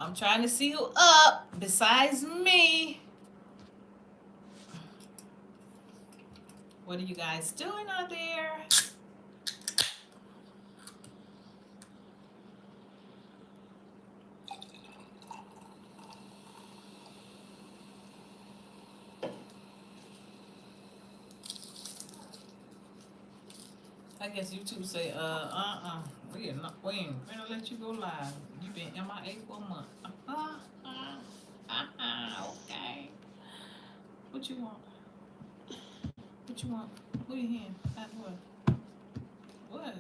I'm trying to see who up besides me. What are you guys doing out there? I guess YouTube say, we ain't gonna let you go live. You been MIA for a month. Okay. What you want? What you want? Who you hearing? What? What?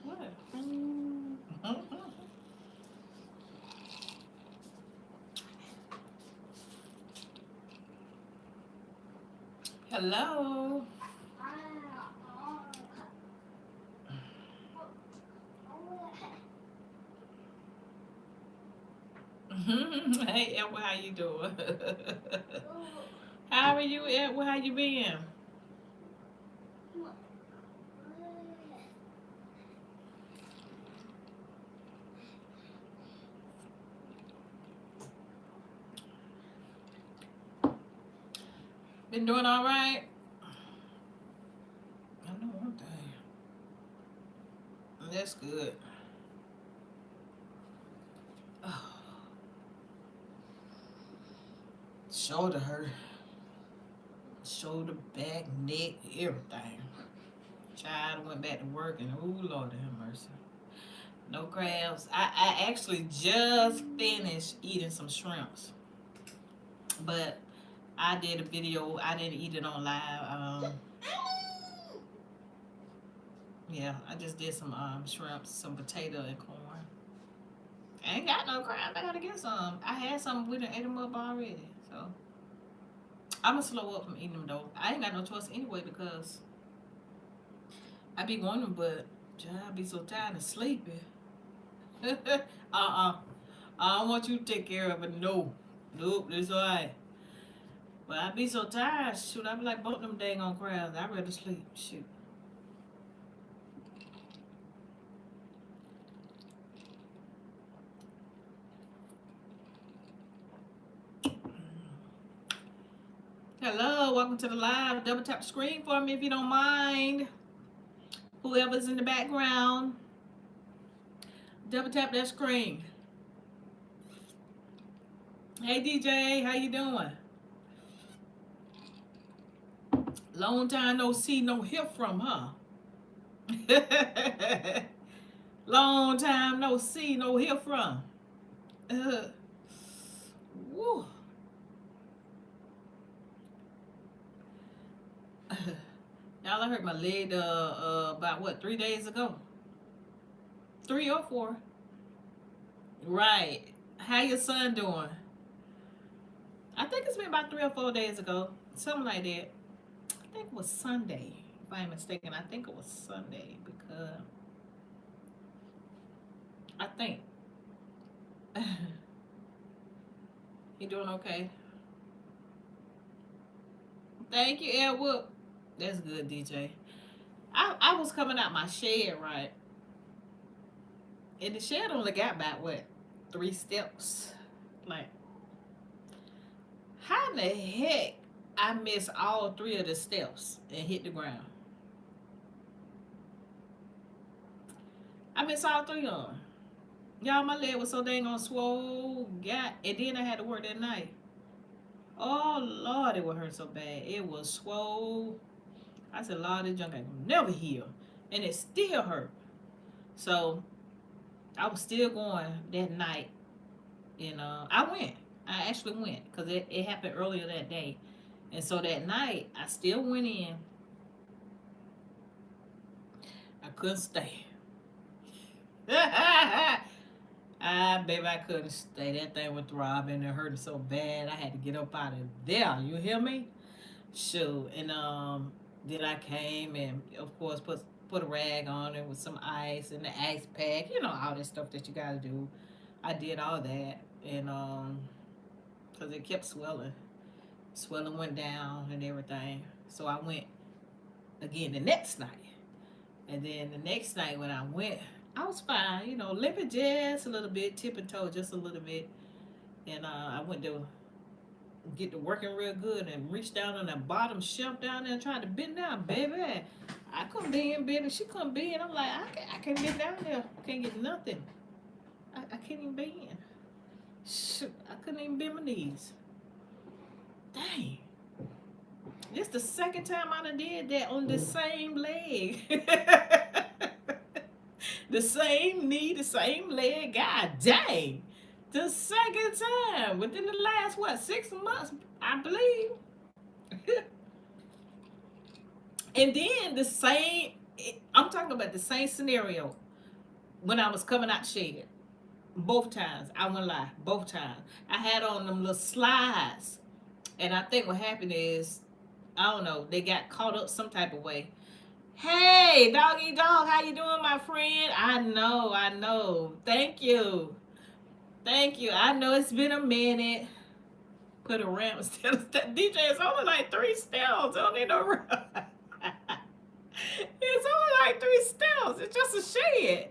What? Hello. Hey Edward, how you doing? How are you, Edward? How you been? Been doing all right? I know one thing. That's good. Oh. Shoulder hurt. Shoulder, back, neck, everything. Child went back to work and oh Lord have mercy. No crabs. I actually just finished eating some shrimps. But I did a video. I didn't eat it on live. Yeah, I just did some shrimps, some potato and corn. I ain't got no crabs. I gotta get some. I had some. We done ate them up already. So I'm gonna slow up from eating them though. I ain't got no choice anyway because I be wanting them, but I be so tired and sleepy. I don't want you to take care of it. No. Nope, that's alright. But I be so tired. Shoot, I be like both them dang on crabs. I'd rather sleep. Shoot. Hello, welcome to the live. Double tap the screen for me if you don't mind. Whoever's in the background, double tap that screen. Hey DJ, how you doing? Long time no see, no hear from, huh? Long time no see, no hear from. Woo. Y'all, I hurt my leg about what, 3 days ago? 3 or 4. Right. How your son doing? I think it's been about 3 or 4 days ago. Something like that. I think it was Sunday. If I ain't mistaken, I think it was Sunday because I think he doing okay. Thank you, Edward. That's good, DJ. I was coming out my shed, right? And the shed only got about what? 3 steps. Like, how in the heck I missed all 3 of the steps and hit the ground? I missed all 3 of them. Y'all, my leg was so dang on swole. God, and then I had to work that night. Oh, Lord, it would hurt so bad. It was swole. I said, Lord, this junk ain't never heal. And it still hurt. So, I was still going that night. And I went. I actually went. Because it happened earlier that day. And so that night, I still went in. I couldn't stay. Baby, I couldn't stay. That thing was throbbing and hurting so bad. I had to get up out of there. You hear me? Shoot. And then I came and, of course, put a rag on it with some ice and the ice pack. You know, all that stuff that you got to do. I did all that. And because it kept swelling. Swelling went down and everything. So I went again the next night. And then the next night when I went, I was fine, you know, limping just a little bit, tip and toe just a little bit. And I went to get to working real good and reached down on the bottom shelf down there and tried to bend down, baby. I couldn't bend, baby. She couldn't bend. I'm like, I can't bend down there. I can't get nothing. I can't even bend. Shoot, I couldn't even bend my knees. Dang. This the second time I done did that on the same leg. The same knee, the same leg. God dang. The second time within the last, what, 6 months, I believe. And then the same, I'm talking about the same scenario when I was coming out shed. Both times. I won't lie. Both times. I had on them little slides. And I think what happened is, I don't know, they got caught up some type of way. Hey, doggy dog, how you doing, my friend? I know. Thank you. I know it's been a minute. Put a ramp instead of step. DJ, it's only like 3 steps. I don't need no ramp. It's only like 3 steps. It's just a shed.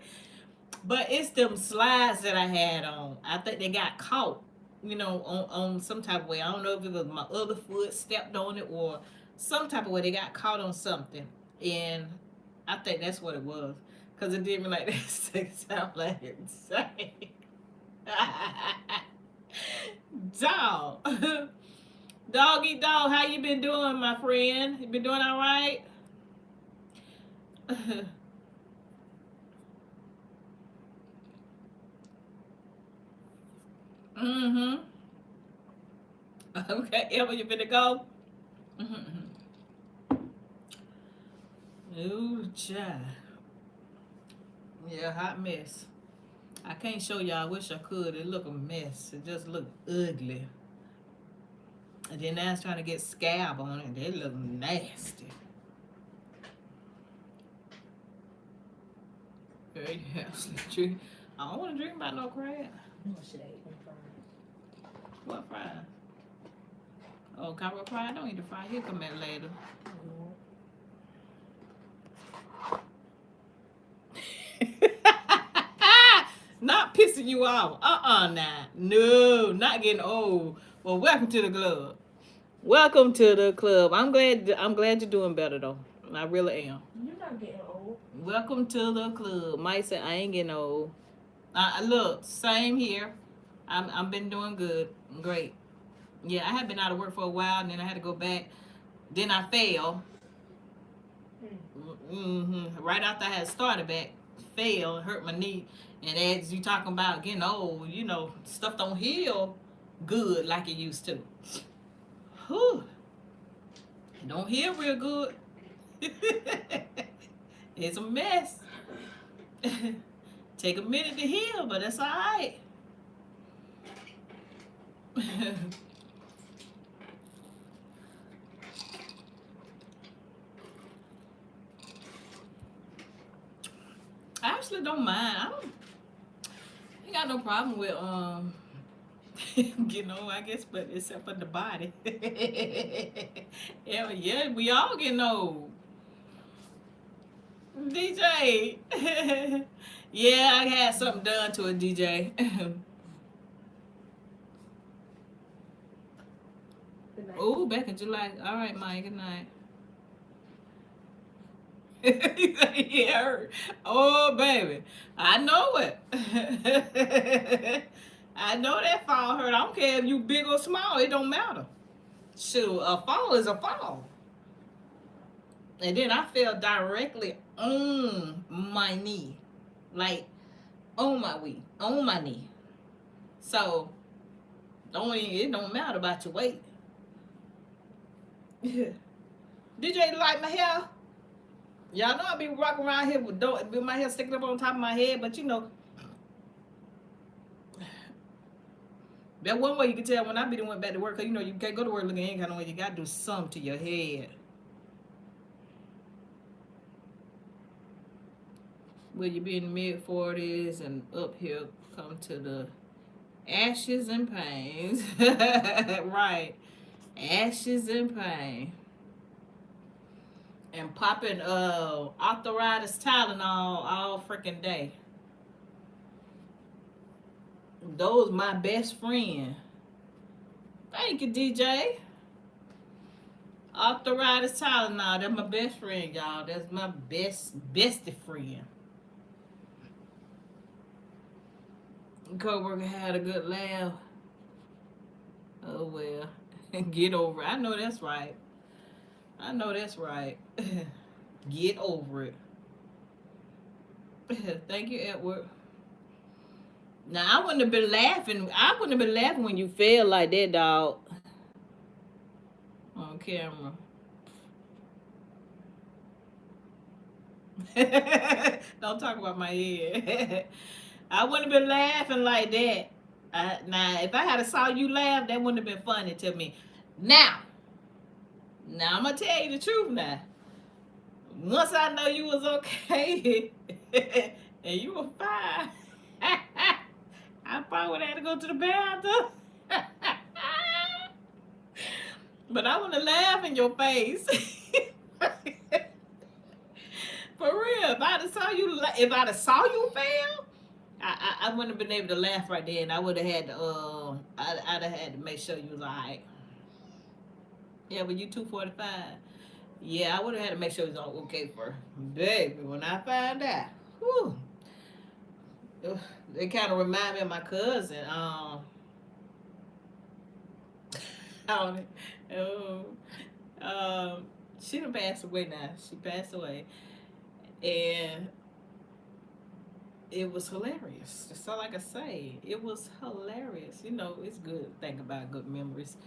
But it's them slides that I had on. I think they got caught, you know, on some type of way. I don't know if it was my other foot stepped on it or some type of way. They got caught on something. And I think that's what it was. Because it did me like that. It sound like insane. Dog. Doggy dog, how you been doing, my friend? You been doing all right? Mm-hmm. Okay, Emma, you finna go? Mm-hmm. Ooh, child. Yeah, hot mess. I can't show y'all. I wish I could. It look a mess. It just look ugly. And then now it's trying to get scab on it. They look nasty. There you have some drink. I don't want to drink about no crab. What fries? Oh, Cairo fry? I don't eat the fry. He'll come back later. Not pissing you off. Now. No, not getting old. Well, welcome to the club. Welcome to the club. I'm glad you're doing better though. I really am. You're not getting old. Welcome to the club. Mike said I ain't getting old. Look, same here. I've been doing good. Great. Yeah, I had been out of work for a while, and then I had to go back. Then I fell. Right after I had started back, fell, hurt my knee. And as you talking about getting old, you know, stuff don't heal good like it used to. Whew. It don't heal real good. It's a mess. Take a minute to heal, but that's all right. I actually don't mind. I ain't got no problem with getting old, I guess, but except for the body. Yeah, we all getting old. DJ. Yeah, I had something done to it, DJ. Oh, back in July. All right, Mike. Good night. Yeah. Oh, baby. I know it. I know that fall hurt. I don't care if you big or small. It don't matter. Shoot, a fall is a fall. And then I fell directly on my knee. Like, on my knee. So, it don't matter about your weight. DJ, like my hair? Y'all know I be walking around here with my hair sticking up on top of my head, but you know, that one way you can tell when I be the one back to work, cause you know you can't go to work looking any kind of way. You gotta do something to your head. Will you be in the mid-40s and up here come to the ashes and pains? Right. Ashes and pain. And popping arthritis Tylenol all freaking day. Those my best friend. Thank you, DJ. Arthritis Tylenol. That's my best friend, y'all. That's my bestie friend. Co-worker had a good laugh. Oh well. Get over it. I know that's right. I know that's right. Get over it. Thank you, Edward. Now I wouldn't have been laughing. I wouldn't have been laughing when you fell like that, dog. On camera. Don't talk about my head. I wouldn't have been laughing like that. Now, if I had saw you laugh, that wouldn't have been funny to me. Now I'm gonna tell you the truth. Now, once I know you was okay and you were fine, I probably would have had to go to the bathroom. But I want to laugh in your face. For real, if I'd have saw you fail, I wouldn't have been able to laugh right there, and I would have had to I'd have had to make sure you was alright. Yeah, but you 245. Yeah, I would have had to make sure it was all okay for baby. When I find out, whew, they kind of remind me of my cousin. Oh, she done passed away now. She passed away, and it was hilarious. That's all I can say. It was hilarious. You know, it's good to think about good memories.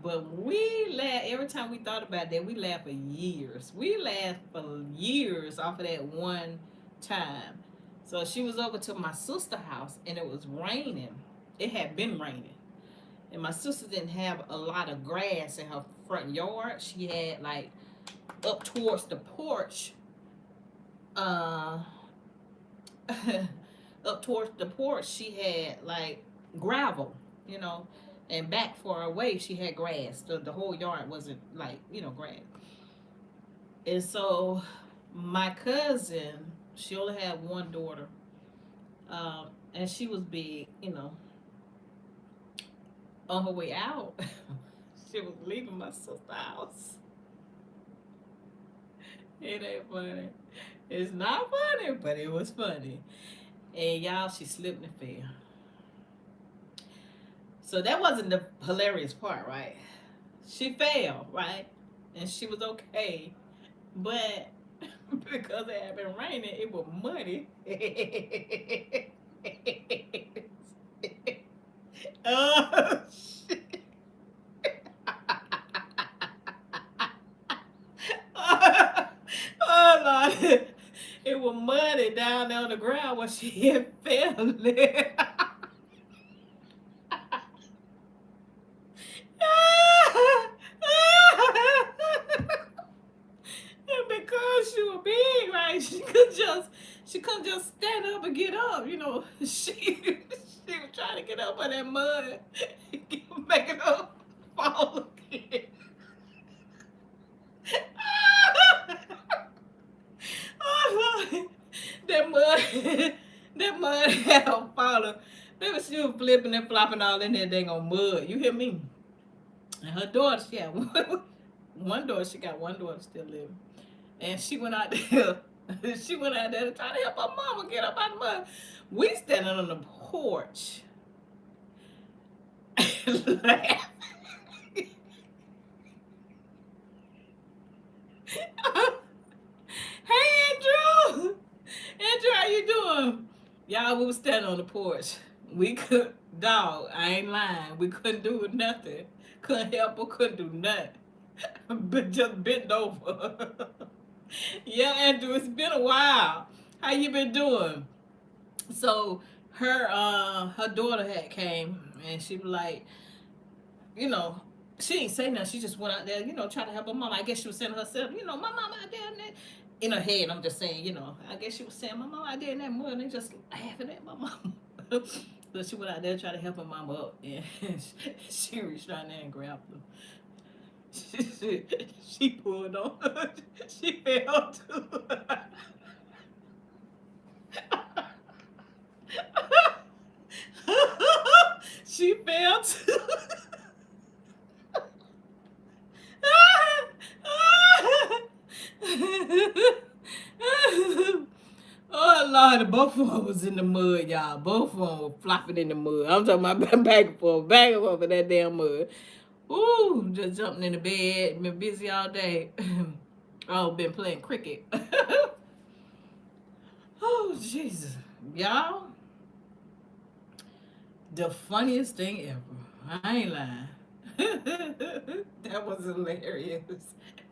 But we laugh every time we thought about that. We laughed for years. We laughed for years off of that one time. So she was over to my sister's house, and it was raining. It had been raining, and my sister didn't have a lot of grass in her front yard. She had like up towards the porch. Up towards the porch, she had like gravel, you know, and back far away she had grass. The whole yard wasn't like, you know, grass. And so my cousin, she only had one daughter, and she was big, you know. On her way out, she was leaving my sister's house. It ain't funny. It's not funny, but it was funny. And y'all, she slipped and fell. So that wasn't the hilarious part, right? She fell, right? And she was okay. But because it had been raining, it was muddy. Oh, shit. Oh, Lord. It was muddy down there on the ground where she had fell there. And because she was big, right, she couldn't just stand up and get up, you know. She was trying to get up on that mud, making her fall again. Oh, Lord. That mud had her falling. Maybe she was flipping and flopping all in that dang on mud. You hear me? And her daughter, she had one daughter. She got one daughter still living. And she went out there. She went out there to try to help her mama get up out of the mud. We standing on the porch laughing. Hey, Andrew! Andrew, how you doing? Y'all, we was standing on the porch. We could, dog, I ain't lying. We couldn't do nothing. Couldn't help her, couldn't do nothing. But just bent over. Yeah, Andrew, it's been a while. How you been doing? So her daughter had came, and she was like, you know, she ain't say nothing. She just went out there, you know, trying to help her mama. I guess she was saying to herself, you know, my mama out there in her head. I'm just saying, you know, I guess she was saying, my mama out there in that mud, and they just laughing at my mama. So she went out there trying to help her mama up, and she reached down there and grabbed her. She pulled on her. She fell too. Lord, both of them was in the mud, y'all. Both of them were flopping in the mud. I'm talking about back and forth in that damn mud. Ooh, just jumping in the bed, been busy all day. Oh, been playing cricket. Oh, Jesus. Y'all, the funniest thing ever. I ain't lying. That was hilarious.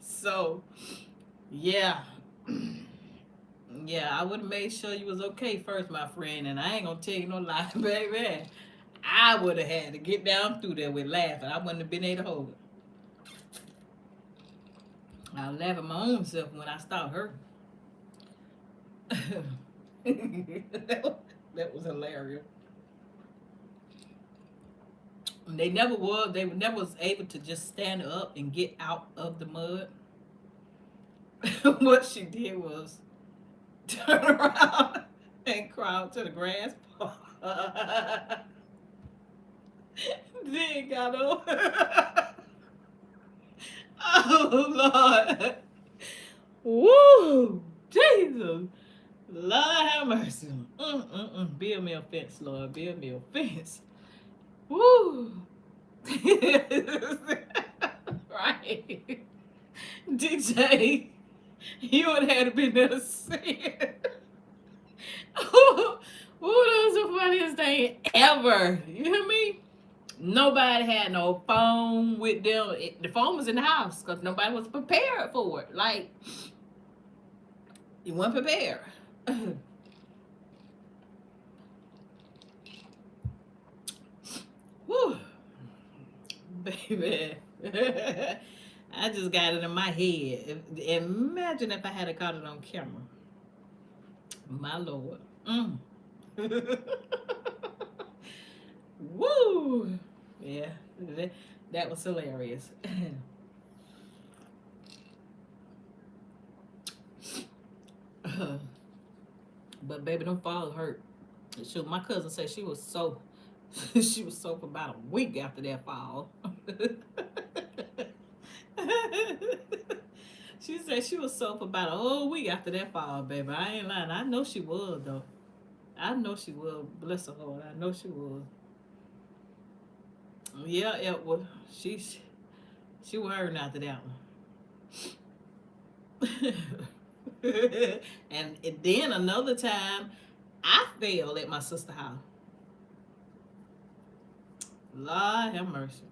So, yeah. Yeah, I would have made sure you was okay first, my friend, and I ain't gonna tell you no lie, baby. I would have had to get down through there with laughing. I wouldn't have been able to hold it. I was laughing my own self when I stopped hurting. That was hilarious. They never was. They never was able to just stand up and get out of the mud. What she did was turn around and crawl to the grass. Then got over. Oh Lord. Woo! Jesus. Lord have mercy. Build me a fence, Lord. Build me a fence. Woo! Right. DJ, you would have had to be there to see it. Ooh, that was the funniest thing ever. You hear me? Nobody had no phone with them. The phone was in the house because nobody was prepared for it. Like, you weren't prepared. Whew. Baby. I just got it in my head. Imagine if I had caught it on camera. My Lord. Woo! Yeah, that was hilarious. But baby, them falls hurt. My cousin said she was so she was so for about a week after that fall. She said she was so for about a whole week after that fall, baby. I ain't lying. I know she was though. I know she was. Bless her heart. I know she was. Yeah, it was. She was hurting after that one. And then another time, I fell at my sister's house. Lord have mercy.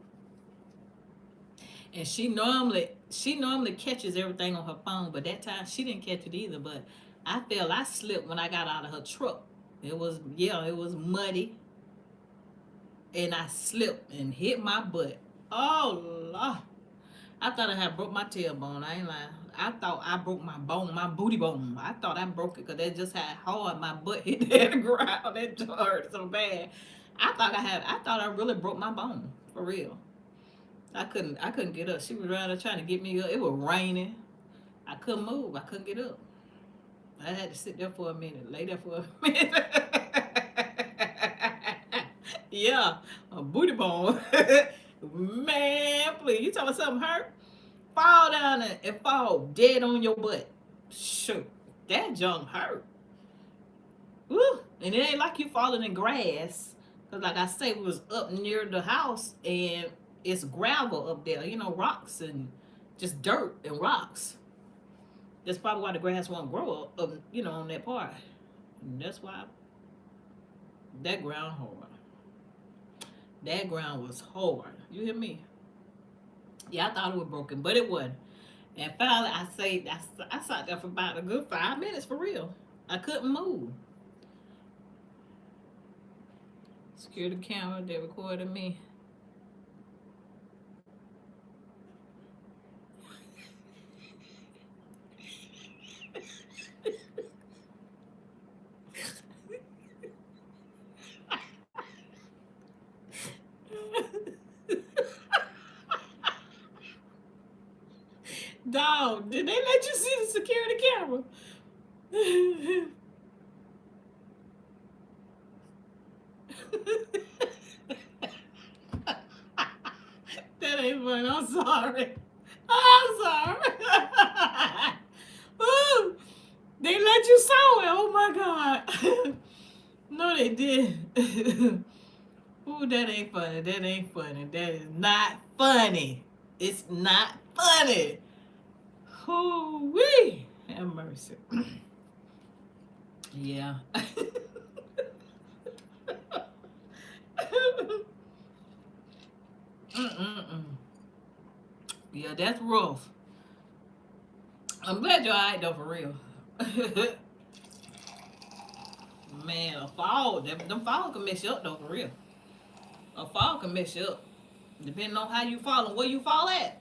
And she normally catches everything on her phone, but that time she didn't catch it either. But I slipped when I got out of her truck. It was muddy. And I slipped and hit my butt. Oh Lord. I thought I had broke my tailbone. I ain't lying. I thought I broke my bone, my booty bone. I thought I broke it because that just had hard my butt hit the ground. It hurt so bad. I thought I really broke my bone. For real. I couldn't get up. She was around there trying to get me up. It was raining. I couldn't move. I couldn't get up. I had to sit there for a minute, lay there for a minute. Yeah, a booty bone. Man, please. You talking about something hurt? Fall down there and fall dead on your butt. Shoot, that junk hurt. Woo. And it ain't like you falling in grass. Because like I say, we was up near the house and it's gravel up there. You know, rocks and just dirt and rocks. That's probably why the grass won't grow up, you know, on that part. And that's why that ground hard. That ground was hard. You hear me? Yeah, I thought it was broken, but it wasn't. And finally, I sat there for about a good 5 minutes for real. I couldn't move. Security camera, they recorded me. Dog, did they let you see the security camera? That ain't fun. I'm sorry. I'm sorry. Ooh, they let that you saw it. Oh my God. No, they did. Ooh, that ain't funny. That ain't funny. That is not funny. It's not funny. Ooh wee. Have mercy. Yeah. Mm-mm-mm. Yeah, that's rough. I'm glad you're alright though, for real. Man, a fall, them fall can mess you up though, for real. A fall can mess you up, depending on how you fall and where you fall at.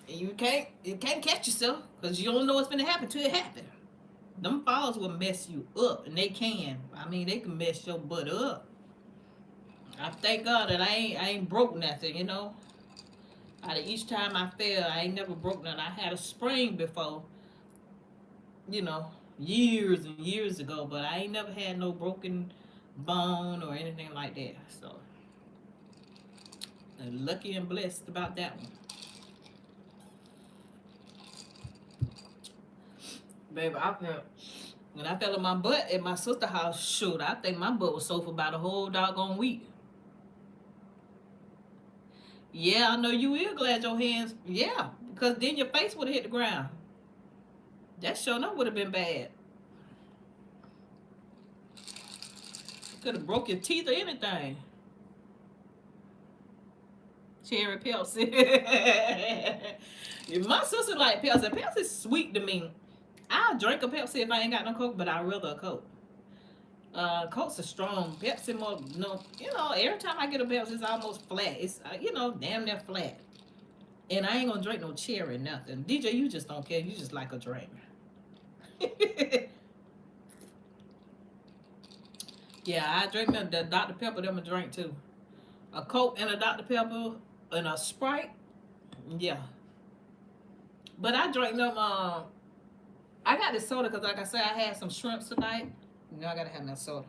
And you can't catch yourself because you don't know what's gonna happen till it happen. Them falls will mess you up, and they can. I mean, they can mess your butt up. I thank God that I ain't broke nothing, you know. Out of each time I fell, I ain't never broke nothing. I had a sprain before, you know, years and years ago, but I ain't never had no broken bone or anything like that. So, I'm lucky and blessed about that one. Baby, when I fell on my butt at my sister's house, shoot, I think my butt was sore for about a whole doggone week. Yeah, I know you will glad your hands, yeah, because then your face would have hit the ground. That sure enough would have been bad. Could have broke your teeth or anything. Cherry Pepsi. My sister like Pepsi. Pepsi's sweet to me. I'll drink a Pepsi if I ain't got no Coke, but I'd rather a Coke. Coke's a strong. Pepsi more, no, you know, every time I get a Pepsi, it's almost flat. It's, you know, damn near flat. And I ain't gonna drink no cherry, nothing. DJ, you just don't care. You just like a drink. Yeah, I drink the Dr. Pepper, them a drink too. A Coke and a Dr. Pepper and a Sprite. Yeah. But I drink them, I got this soda because, like I said, I had some shrimps tonight. You know, I gotta have that soda.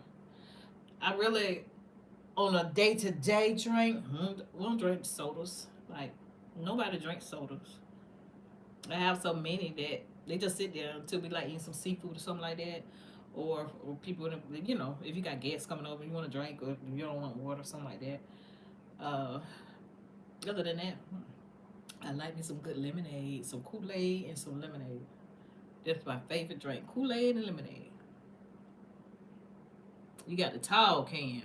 I really, on a day-to-day drink, we don't drink sodas. Like, nobody drinks sodas. I have so many that they just sit there until we like eating some seafood or something like that. Or people, you know, if you got guests coming over, you want to drink, or you don't want water, something like that. Uh, Other than that, I like me some good lemonade, some Kool-Aid and some lemonade. That's my favorite drink, Kool-Aid and lemonade. You got the tall can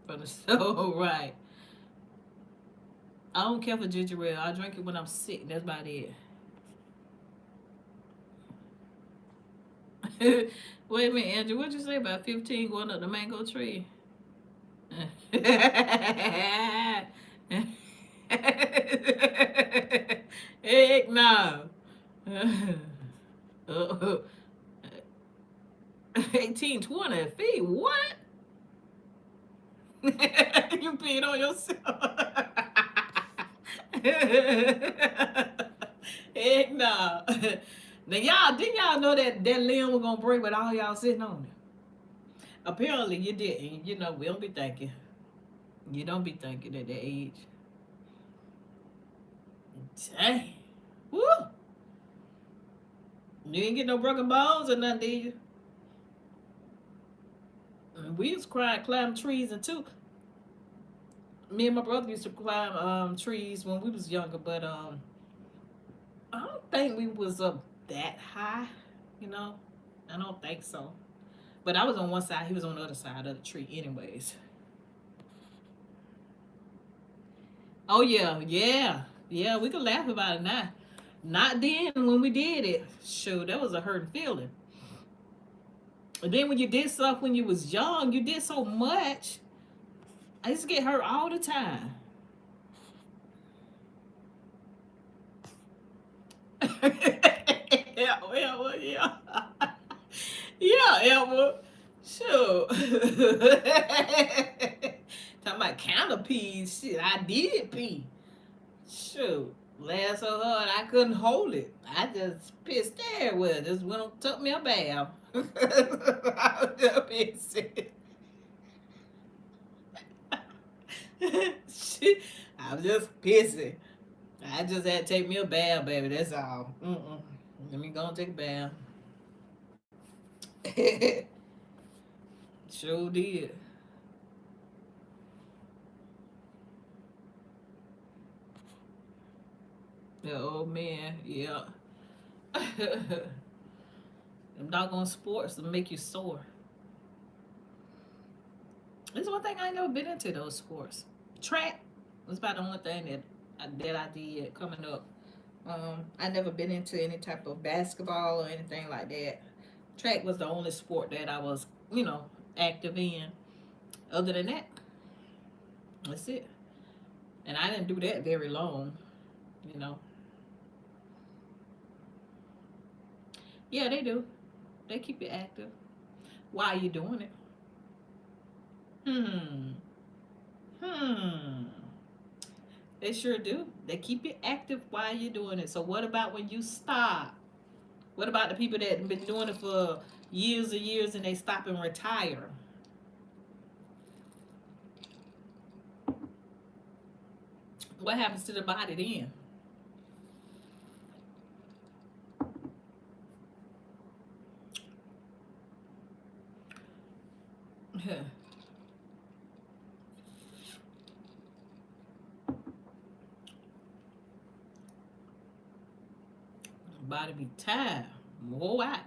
from the store, right? I don't care for ginger ale. I drink it when I'm sick. That's about it. Wait a minute, Andrew. What'd you say about 15 going up the mango tree? Heck no. 18, 20 feet. What? You peed on yourself. Heck no. Now y'all, didn't y'all know that limb was gonna break with all y'all sitting on it? Apparently you didn't. You know, we don't be thinking. You don't be thinking at that age. Dang. Woo! You didn't get no broken bones or nothing, did you? We used to climb trees and too. Me and my brother used to climb trees when we was younger, but I don't think we was up that high, you know. I don't think so. But I was on one side, he was on the other side of the tree anyways. Oh yeah, yeah. Yeah, we could laugh about it now. Not then when we did it. Sure, that was a hurting feeling. And then when you did stuff when you was young, you did so much. I used to get hurt all the time. Yeah, well, yeah. Yeah, Elma. Sure. Talking about counter peas. Shit, I did pee. Shoot. Laughed so hard I couldn't hold it. I just pissed there with it. Just went and took me a bath. I was just pissing. Shit, I was just pissing. I just had to take me a bath, baby. That's all. Let me go and take a bath. Sure did. The old man, yeah. Them doggone sports will make you sore. This is one thing I ain't never been into, those sports. Track was about the only thing that I did coming up. I never been into any type of basketball or anything like that. Track was the only sport that I was, active in. Other than that, that's it. And I didn't do that very long, you know. Yeah, they do. They keep you active. Why are you doing it? Hmm. Hmm. They sure do. They keep you active while you're doing it. So what about when you stop? What about the people that have been doing it for years and years and they stop and retire? What happens to the body then? Body be tired. Whoa, out.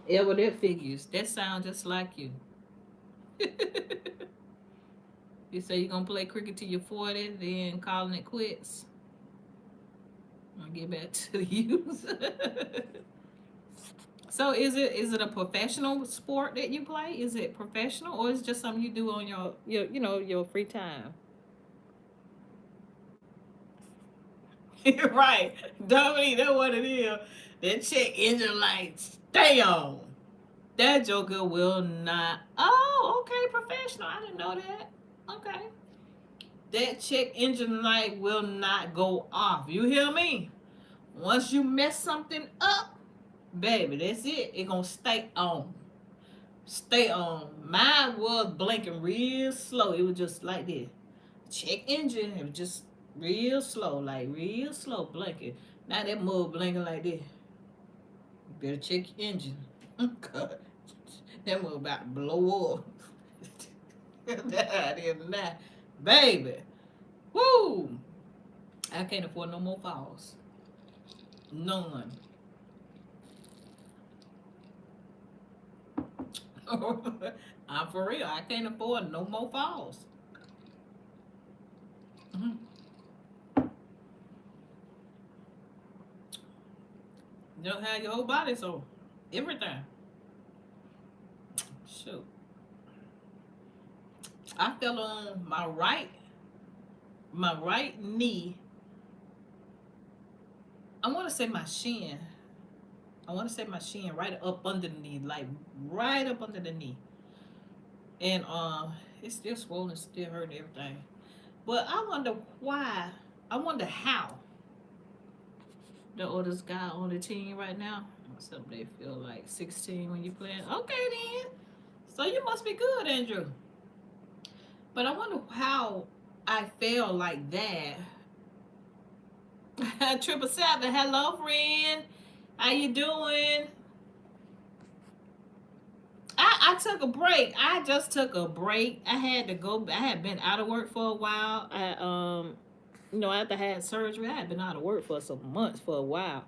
Yeah, well, that figures. That sounds just like you. You say you're gonna play cricket till you're 40, then calling it quits. I'll get back to the use. So is it a professional sport that you play? Is it professional or is it just something you do on your free time? Right. Dominique, that's what it is. That check engine light stay on. That joker will not. Oh, okay, professional. I didn't know that. Okay. That check engine light will not go off. You hear me? Once you mess something up, baby, that's it. It gonna stay on. Stay on. Mine was blinking real slow. It was just like this. Check engine. It was just real slow, like real slow blinking. Now that mug blinking like this. You better check your engine. God, that mug about to blow up. That is not, baby. Woo! I can't afford no more falls. None. I'm for real. I can't afford no more falls. Mm-hmm. You don't have your whole body, so everything. Shoot. I fell on my right knee. I want to say my shin. I want to say my shin right up under the knee, like right up under the knee. And it's still swollen, still hurting everything. But I wonder why. I wonder how the oldest guy on the team right now. Except they feel like 16 when you playing. Okay then. So you must be good, Andrew. But I wonder how I feel like that. 777, hello friend. How you doing? I took a break. I just took a break. I had to go. I had been out of work for a while. After I had surgery, I had been out of work for some months for a while.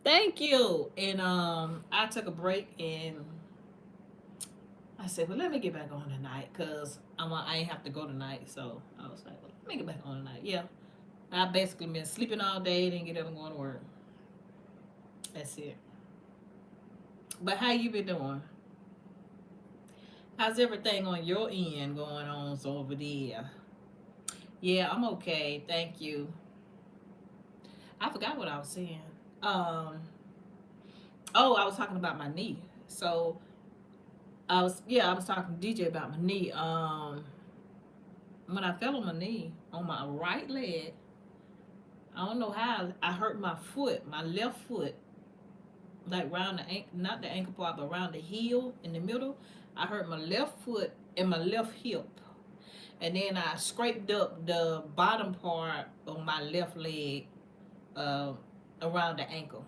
Thank you. And I took a break and I said, well, let me get back on tonight because I ain't have to go tonight. So I was like, well, let me get back on tonight. Yeah. I basically been sleeping all day, didn't get up and going to work. That's it. But how you been doing? How's everything on your end going on so over there? Yeah, I'm okay. Thank you. I forgot what I was saying. Um, oh, I was talking about my knee. So I was talking to DJ about my knee. When I fell on my knee on my right leg, I don't know how I hurt my foot, my left foot, like around the ankle, not the ankle part, but around the heel in the middle. I hurt my left foot and my left hip. And then I scraped up the bottom part of my left leg uh, around the ankle.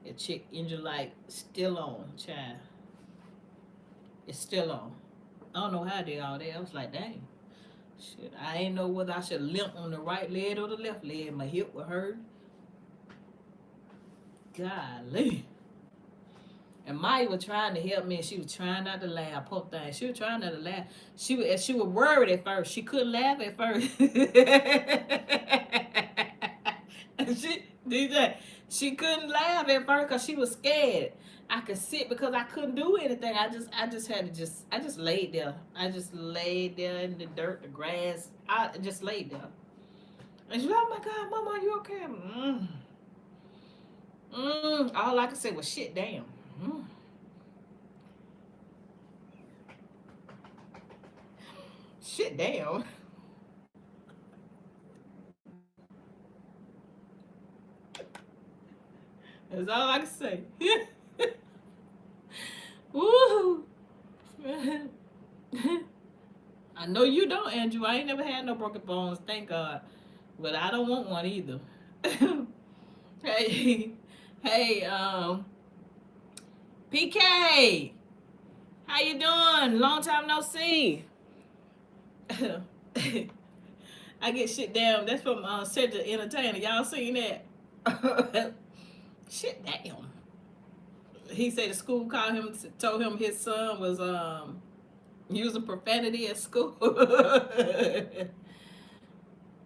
The chick injured light still on, child. It's still on. I don't know how I did all that. I was like, dang. Shit, I ain't know whether I should limp on the right leg or the left leg. My hip would hurt. Golly. And Maya was trying to help me, and she was trying not to laugh. Poor thing. She was trying not to laugh. She was worried at first. She couldn't laugh at first. And she did that. She couldn't laugh at first because she was scared. I could sit because I couldn't do anything. I just had to I just laid there. I just laid there in the dirt, the grass. I just laid there. And she was, oh my God, Mama, are you okay? All I could say was shit damn. Shit damn. That's all I can say. Woo! I know you don't, Andrew. I ain't never had no broken bones, thank God. But I don't want one either. Hey, PK, how you doing? Long time no see. I get shit down. That's from Cedric Entertainer. Y'all seen that? Shit damn. He said the school called him, told him his son was using profanity at school.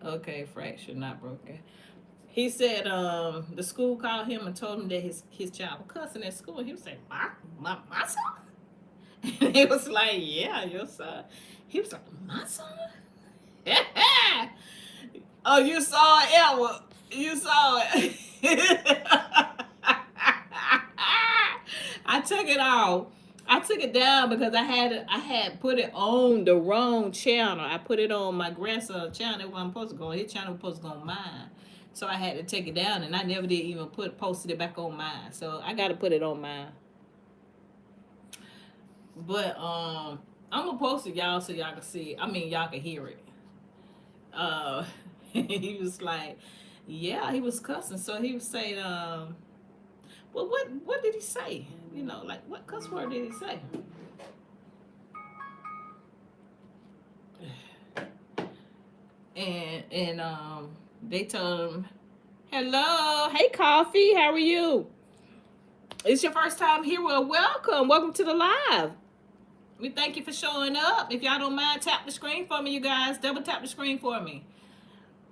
Okay, fracture, not broken. He said the school called him and told him that his child was cussing at school. He was saying, my son? And he was like, yeah, your son. He was like, my son? Oh, you saw it, Edward. You saw it. I took it off. I took it down because I had put it on the wrong channel. I put it on my grandson's channel. It wasn't supposed to go on his channel, it was supposed to go on mine. So I had to take it down, and I never did even posted it back on mine. So I got to put it on mine. But I'm gonna post it, y'all, so y'all can see it. I mean, y'all can hear it. He was like, yeah, he was cussing. So he was saying, well, what did he say? You know, like what cuss word did he say? And they told him, hello, hey Coffee, how are you? It's your first time here. Well, welcome to the live. We thank you for showing up. If y'all don't mind, tap the screen for me, you guys. Double tap the screen for me.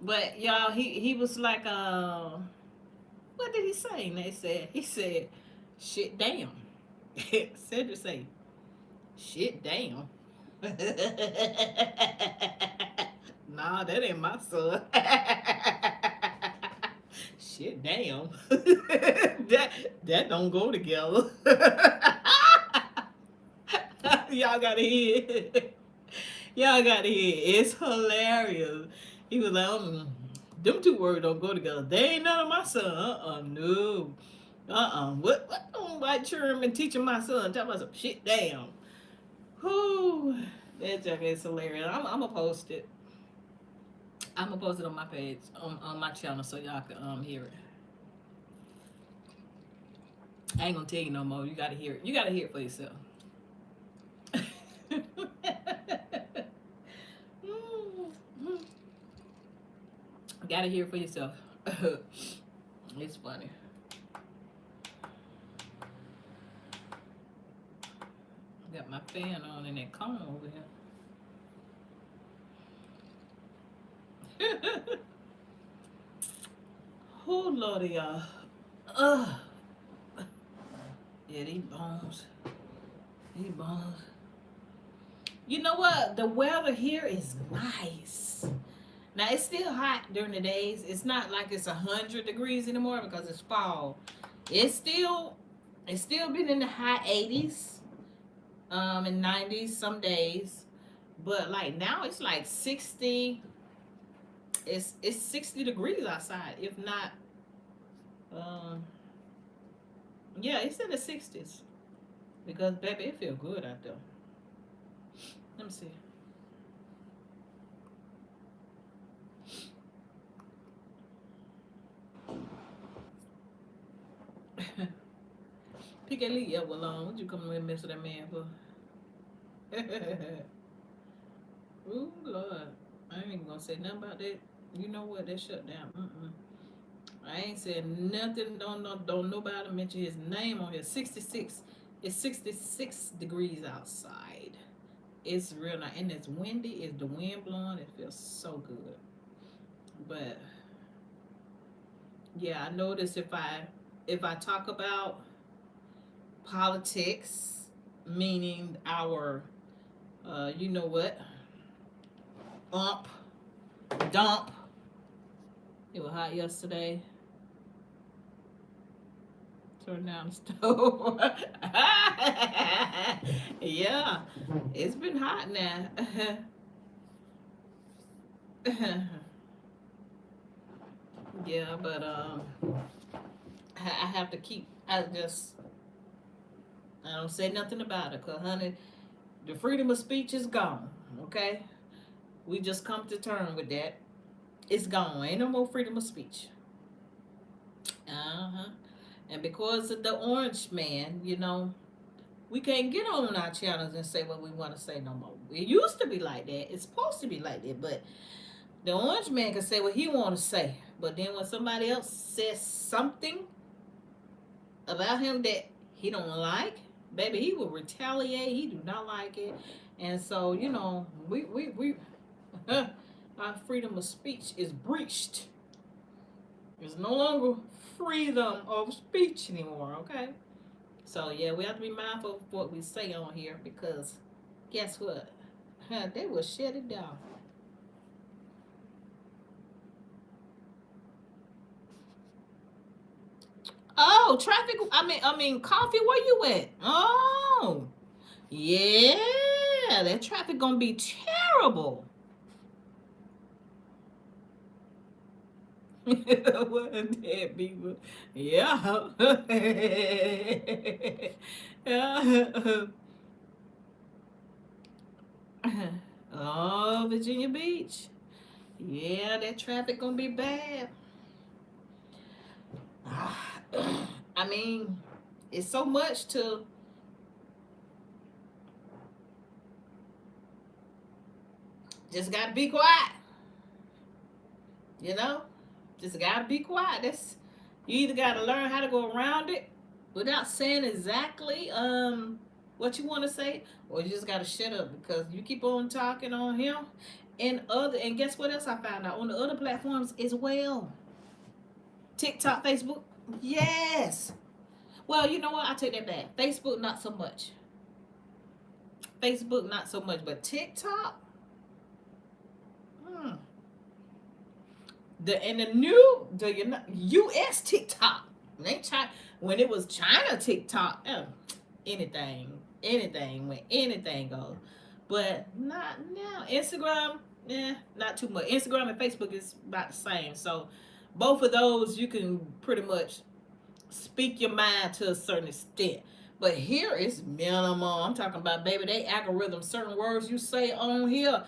But y'all, he was like, what did he say? He said, shit damn. Cedric say, shit damn. Nah, that ain't my son. Shit damn. that don't go together. Y'all gotta hear it. Y'all gotta hear it. It's hilarious. He was like, them two words don't go together. They ain't none of my son. No. What white children been teaching my son? Tell me some shit damn. Whoo. That joke is hilarious. I'm gonna post it. I'm gonna post it on my page, on my channel, so y'all can hear it. I ain't gonna tell you no more. You gotta hear it. You gotta hear it for yourself. Gotta hear it for yourself. It's funny. Got my fan on in that corner over here. Oh Lordy, y'all. Yeah, these bones. You know what? The weather here is nice. Now it's still hot during the days. It's not like it's 100 degrees anymore because it's fall. It's still been in the high 80s, and 90s some days, but like now it's like 60. It's 60 degrees outside, if not. Yeah, it's in the 60s because baby, it feel good out there. Let me see. PK Lee, yeah, well, what you coming and mess with that man for? Ooh, Lord. I ain't even gonna say nothing about that. You know what? That shut down. I ain't said nothing. Don't nobody mention his name on here. 66. It's 66 degrees outside. It's real nice. And it's windy. It's the wind blowing. It feels so good. But yeah, I notice if I talk about politics, meaning our you know what? Ump, dump. It was hot yesterday. Turn down the stove. Yeah, it's been hot now. Yeah, but I have to keep. I don't say nothing about it, cause honey, the freedom of speech is gone. Okay, we just come to terms with that. It's gone. Ain't no more freedom of speech. Uh-huh. And because of the orange man, we can't get on our channels and say what we want to say no more. It used to be like that. It's supposed to be like that, but the orange man can say what he want to say. But then when somebody else says something about him that he don't like, baby, he will retaliate. He do not like it. And so, we our freedom of speech is breached. There's no longer freedom of speech anymore, okay? So, yeah, we have to be mindful of what we say on here because guess what? They will shut it down. Oh, traffic. I mean, coffee. Where you at? Oh, yeah. That traffic gonna be terrible. What that people? Yeah. Yeah. Oh, Virginia Beach. Yeah, that traffic gonna be bad. I mean, it's so much to just gotta be quiet. Just gotta be quiet. You either gotta learn how to go around it without saying exactly what you want to say, or you just gotta shut up because you keep on talking on him and guess what else I found out on the other platforms as well. TikTok, Facebook, yes. Well, you know what? I take that back. Facebook, not so much. Facebook, not so much, but TikTok. Hmm. The U.S. TikTok. When it was China TikTok, anything when anything goes, but not now. Instagram, not too much. Instagram and Facebook is about the same. So both of those you can pretty much speak your mind to a certain extent. But here it's minimal. I'm talking about, baby, they algorithm certain words you say on here,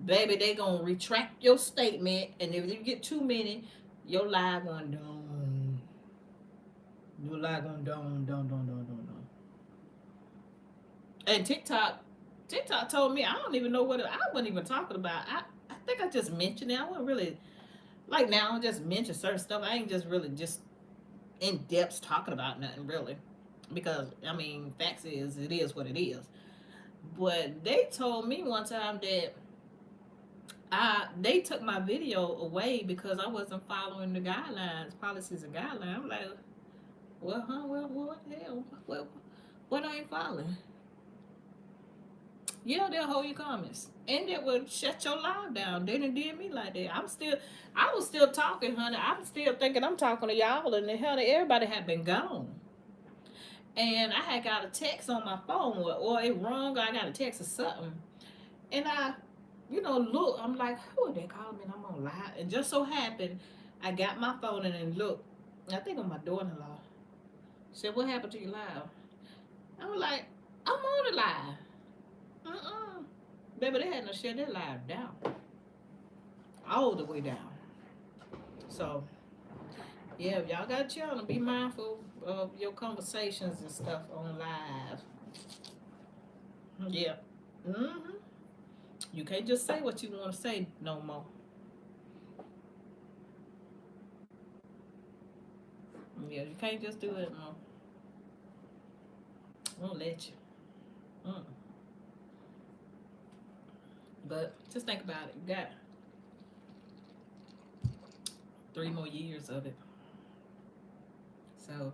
baby, they gonna retract your statement, and if you get too many, your live going down. Your live going down. And TikTok told me I don't even know what I wasn't even talking about. I think I just mentioned it. I wasn't really like now. I just mention certain stuff. I ain't just really just in depth talking about nothing really, because I mean, facts is it is what it is. But they told me one time that they took my video away because I wasn't following the guidelines, policies, and guidelines. I'm like, well, what the hell? What I ain't following? Yeah, they'll hold your comments, and they will shut your live down. They didn't did me like that. I was still talking, honey. I'm still thinking I'm talking to y'all, and the hell, everybody had been gone. And I had got a text on my phone, or it rung, or I got a text or something, and I, look, I'm like, who are they calling me? And I'm on live, and just so happened, I got my phone and then look, I think on my daughter-in-law. Said, what happened to your live? I was like, I'm on the live. Baby, they had to shut their lives down. All the way down. So, yeah, if y'all got a channel, be mindful of your conversations and stuff on live. Yeah. Mm-hmm. You can't just say what you want to say no more. Yeah, you can't just do it no. Won't let you. Mm. But just think about it. You got 3 more years of it. So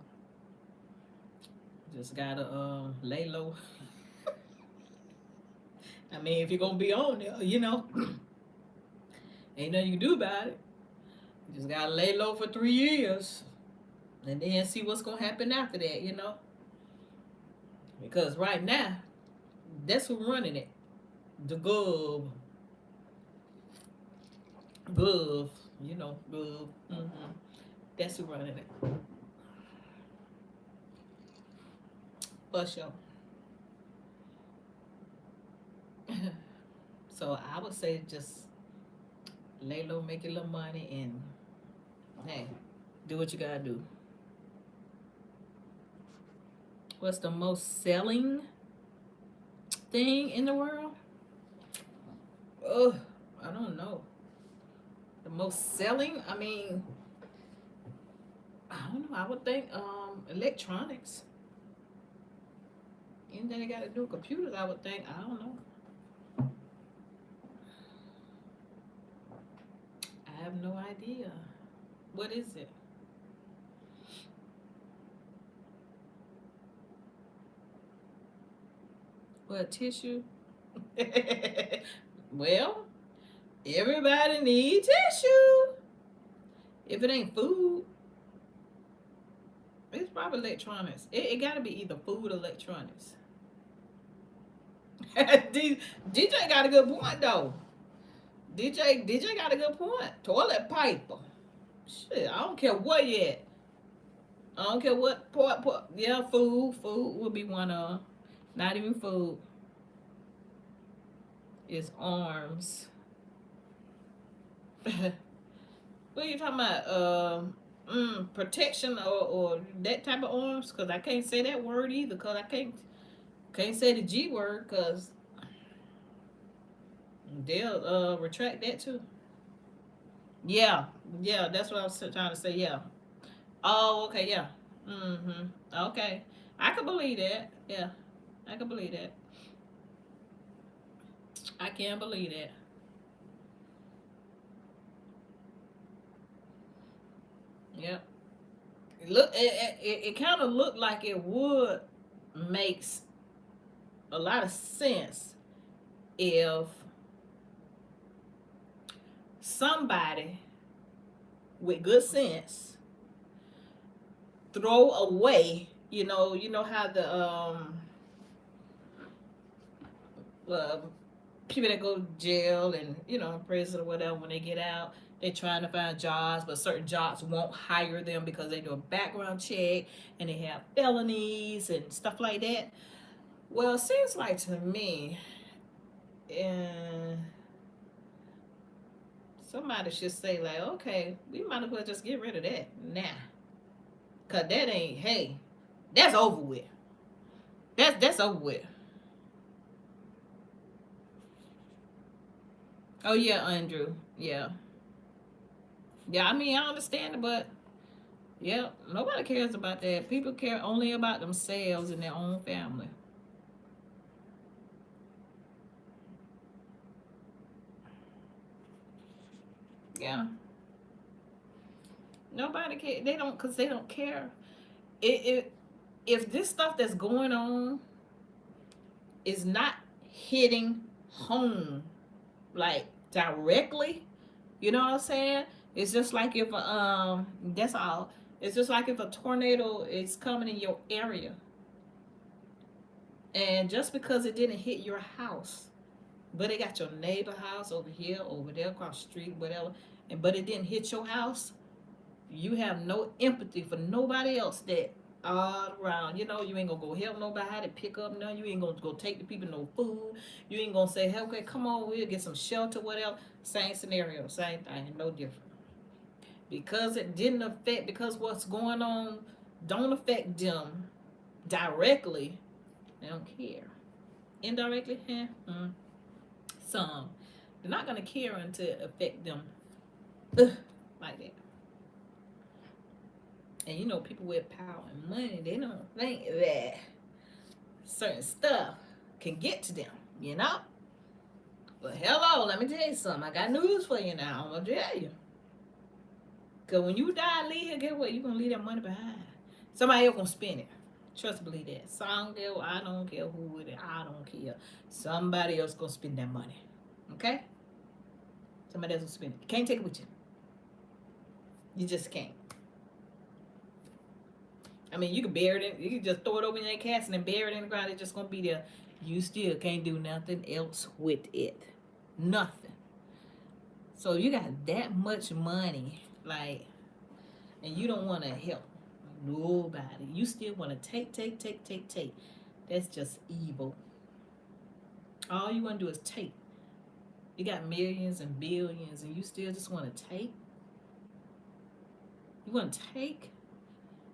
just gotta lay low. I mean, if you're gonna be on there, you know, ain't nothing you can do about it. You just gotta lay low for 3 years, and then see what's gonna happen after that, you know. Because right now, that's who's running it. The gov, you know, gov. Mm-hmm. That's who's running it. For sure. So I would say just lay low, make your little money, and hey, do what you gotta do. What's the most selling thing in the world? Oh, I don't know. The most selling? I mean, I don't know. I would think electronics. Anything they got to do with computers, I would think. I don't know. I have no idea. What is it? What, tissue? Well, everybody needs tissue. If it ain't food, it's probably electronics. It got to be either food or electronics. DJ got a good point though. DJ got a good point. Toilet paper. Shit, I don't care what yet. I don't care what part. Yeah, food. Food would be one of them. Not even food. It's arms. What are you talking about? Protection or that type of arms? Because I can't say that word either. Because I can't say the G word. Because they'll retract that too. Yeah, that's what I was trying to say. Yeah. Oh, okay, yeah. Mm-hmm. Okay, I can believe that. Yeah, I can believe that. I can't believe that. Yep. It kind of looked like it would makes a lot of sense if somebody with good sense throw away, you know how the people that go to jail and prison or whatever, when they get out, they're trying to find jobs, but certain jobs won't hire them because they do a background check and they have felonies and stuff like that. Well, it seems like to me, somebody should say like, okay, we might as well just get rid of that now, cause that ain't, hey, that's over with. That's over with. Oh yeah, Andrew. Yeah. Yeah, I mean I understand it, but yeah, nobody cares about that. People care only about themselves and their own family. Yeah. Nobody care. They don't, cause they don't care. It if this stuff that's going on is not hitting home like directly, you know what I'm saying? It's just like if that's all. It's just like if a tornado is coming in your area, and just because it didn't hit your house, but it got your neighbor house over here, over there, across the street, whatever, but it didn't hit your house, you have no empathy for nobody else that all around. You know, you ain't gonna go help nobody pick up none. You ain't gonna go take the people no food. You ain't gonna say, hey, okay, come on, we'll get some shelter, whatever. Same scenario, same thing, no different. Because it didn't affect, because what's going on don't affect them directly, they don't care. Indirectly, some. They're not gonna care until it affect them like that. And you know, people with power and money, they don't think that certain stuff can get to them, you know? But hello, let me tell you something. I got news for you now. I'm gonna tell you. Cause when you die, leave here, guess what? You gonna leave that money behind. Somebody else gonna spend it. Trust me, believe that. So I don't care who it is. I don't care. Somebody else gonna spend that money. Okay? Somebody else will spend it. You can't take it with you. You just can't. I mean, you can bury it. You can just throw it over in your casket and bury it in the ground. It's just gonna be there. You still can't do nothing else with it. Nothing. So you got that much money, like, and you don't want to help nobody. You still want to take. That's just evil. All you want to do is take. You got millions and billions, and you still just want to take. You want to take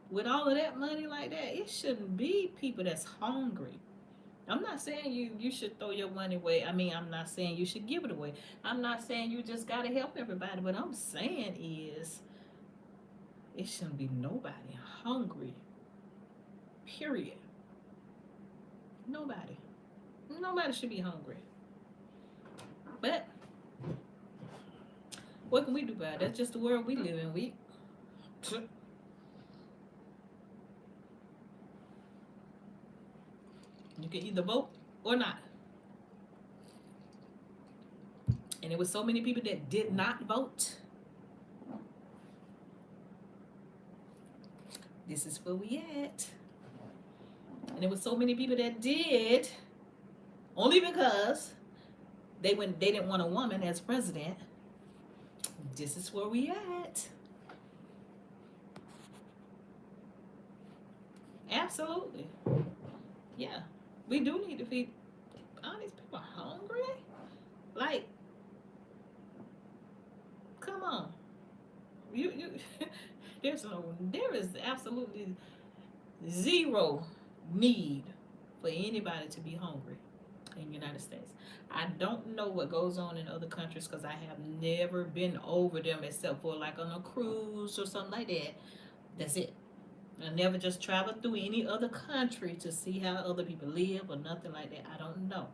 with all of that money like that. It shouldn't be people that's hungry. I'm not saying you should throw your money away. I mean, I'm not saying you should give it away. I'm not saying you just got to help everybody. What I'm saying is it shouldn't be nobody hungry. Period. Nobody. Nobody should be hungry. But what can we do about it? That's just the world we live in. You can either vote or not. And there was so many people that did not vote. This is where we at. And there was so many people that did, only because they didn't want a woman as president. This is where we at. Absolutely. Yeah. We do need to feed all these people hungry. Like, come on. You there is absolutely zero need for anybody to be hungry in the United States. I don't know what goes on in other countries because I have never been over them except for like on a cruise or something like that. That's it. I never just traveled through any other country to see how other people live or nothing like that. I don't know.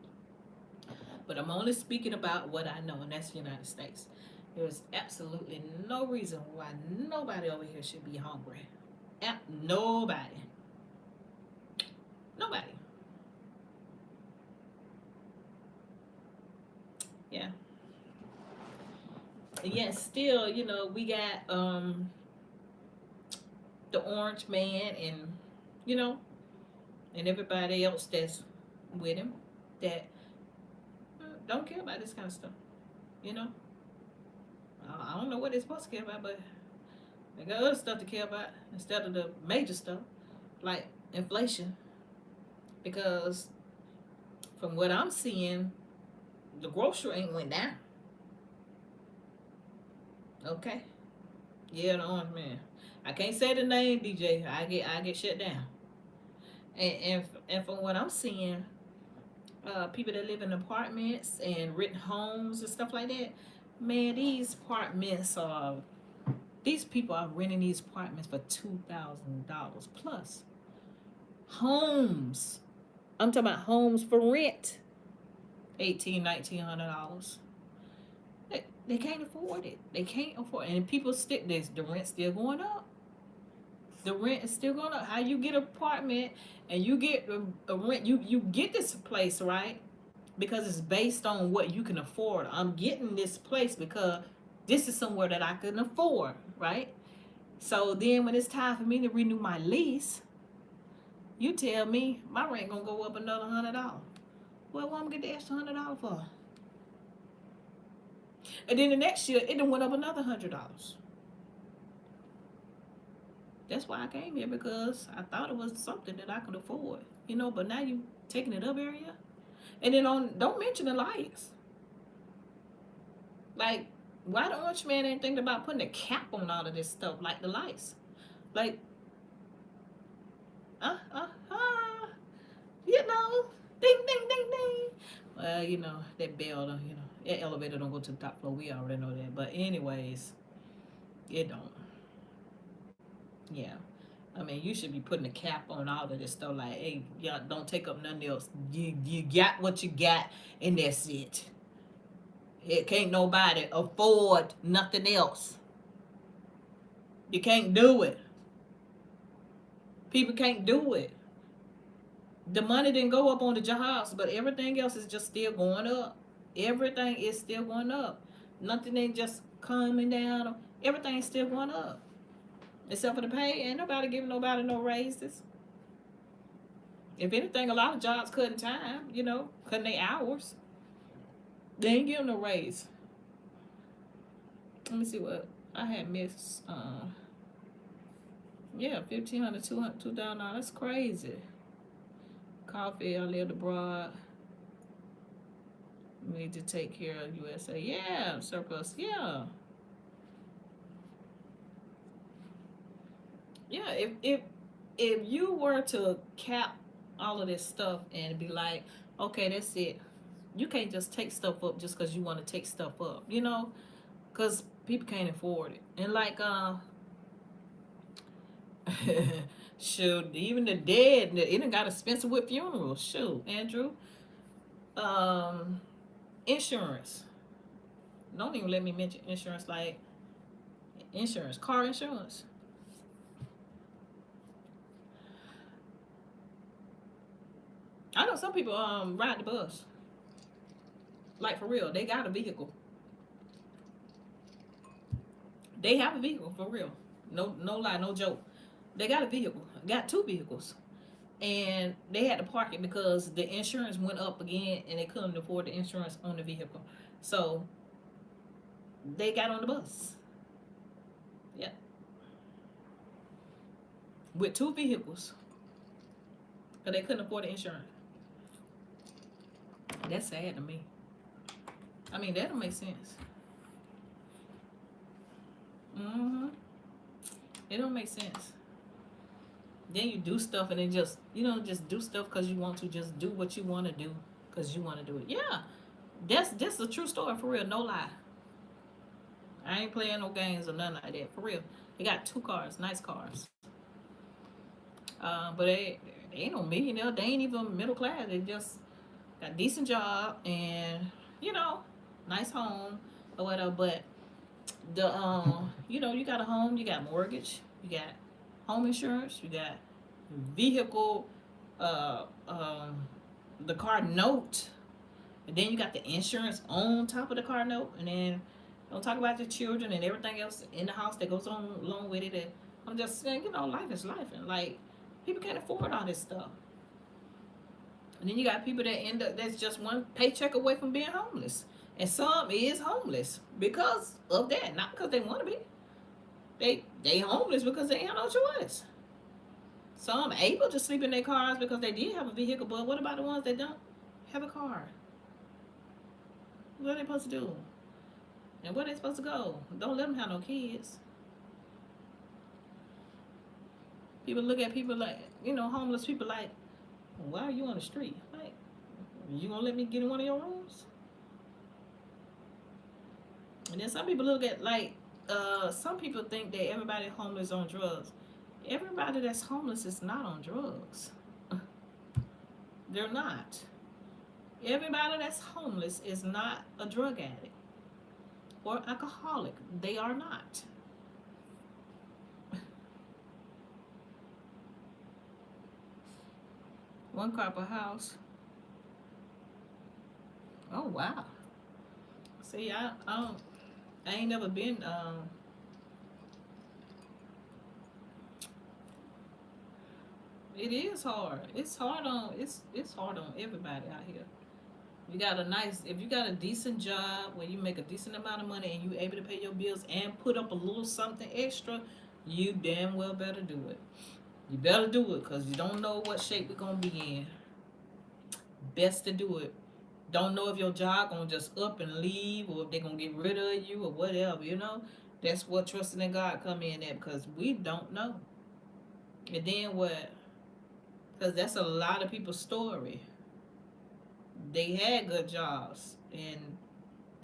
But I'm only speaking about what I know, and that's the United States. There's absolutely no reason why nobody over here should be hungry. Nobody. Nobody. Yeah. And yet still, you know, we got the orange man and, you know, and everybody else that's with him that don't care about this kind of stuff, you know. I don't know what they're supposed to care about, but they got other stuff to care about instead of the major stuff like inflation, because from what I'm seeing, the grocery ain't went down. Okay. Yeah, the orange man. I can't say the name, DJ. I get shut down. And from what I'm seeing, people that live in apartments and rent homes and stuff like that, man, these people are renting these apartments for $2,000 plus. Homes. I'm talking about homes for rent. $1,800, $1,900. They can't afford it. They can't afford it. And people stick this. The rent's still going up. The rent is still going up. How you get an apartment and you get a rent, you get this place, right? Because it's based on what you can afford. I'm getting this place because this is somewhere that I can afford, right? So then when it's time for me to renew my lease, you tell me my rent gonna go up another $100. Well, what I'm gonna get the extra $100 for? And then the next year, it done went up another $100. That's why I came here, because I thought it was something that I could afford, you know. But now you taking it up area, and then don't mention the lights. Like, why the orange man ain't thinking about putting a cap on all of this stuff, like the lights, like, uh, uh, uh, you know, ding, ding, ding, ding. Well, you know, that bell, you know, that elevator don't go to the top floor. We already know that. But anyways, it don't. Yeah. I mean, you should be putting a cap on all of this stuff. Like, hey, y'all don't take up nothing else. You got what you got, and that's it. It can't nobody afford nothing else. You can't do it. People can't do it. The money didn't go up on the jobs, but everything else is just still going up. Everything is still going up. Nothing ain't just coming down. Everything's still going up. Except for the pay, ain't nobody giving nobody no raises. If anything, a lot of jobs cutting time, you know, cutting their hours. They ain't giving no raise. Let me see what I had missed. Yeah, $1,500, $2,000. That's crazy. Coffee, I lived abroad. We need to take care of USA. Yeah, surplus. Yeah. Yeah, if you were to cap all of this stuff and be like, okay, that's it. You can't just take stuff up just because you want to take stuff up, you know, because people can't afford it. And like, shoot, even the dead, it done got expensive with funerals. Shoot, Andrew, um, insurance. Don't even let me mention insurance, like insurance, car insurance. I know some people ride the bus. Like, for real, they got a vehicle. They have a vehicle, for real. No lie, no joke. They got a vehicle. Got two vehicles. And they had to park it because the insurance went up again and they couldn't afford the insurance on the vehicle. So they got on the bus. Yeah. With two vehicles. Because they couldn't afford the insurance. That's sad to me. I mean, that don't make sense. Mm-hmm. It don't make sense. Then you do stuff and then just, you know, just do stuff because you want to. Just do what you want to do because you want to do it. Yeah. That's a true story, for real. No lie. I ain't playing no games or nothing like that. For real. They got two cars. Nice cars. But they ain't no millionaire. They ain't even middle class. They just got a decent job and, you know, nice home or whatever. But the you know, you got a home, you got mortgage, you got home insurance, you got vehicle, the car note, and then you got the insurance on top of the car note, and then don't talk about the children and everything else in the house that goes on along with it. And I'm just saying, you know, life is life, and like, people can't afford all this stuff. And then you got people that end up, that's just one paycheck away from being homeless. And some is homeless because of that, not because they want to be. They homeless because they have no choice. Some able to sleep in their cars because they did have a vehicle, but what about the ones that don't have a car? What are they supposed to do? And where are they supposed to go? Don't let them have no kids. People look at people like, you know, homeless people like, why are you on the street? Like, you gonna let me get in one of your rooms? And then some people look at, like, some people think that everybody homeless on drugs. Everybody that's homeless is not on drugs. They're not. Everybody that's homeless is not a drug addict or alcoholic. They are not. One car per house. Oh wow. See, I ain't never been it is hard. It's hard on everybody out here. You got a nice, if you got a decent job where you make a decent amount of money and you able to pay your bills and put up a little something extra, You damn well better do it. You better do it because you don't know what shape we're going to be in. Best to do it. Don't know if your job going to just up and leave or if they're going to get rid of you or whatever, you know. That's what trusting in God come in at because we don't know. And then what? Because that's a lot of people's story. They had good jobs and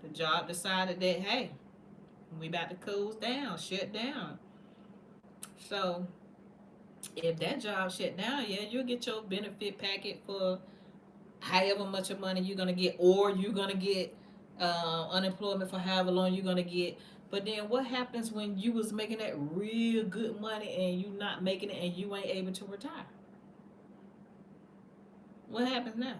the job decided that, hey, we about to close down, shut down. So if that job shut down, yeah, you'll get your benefit packet for however much of money you're gonna get, or you're gonna get unemployment for however long you're gonna get. But then what happens when you was making that real good money and you not making it and you ain't able to retire? What happens now?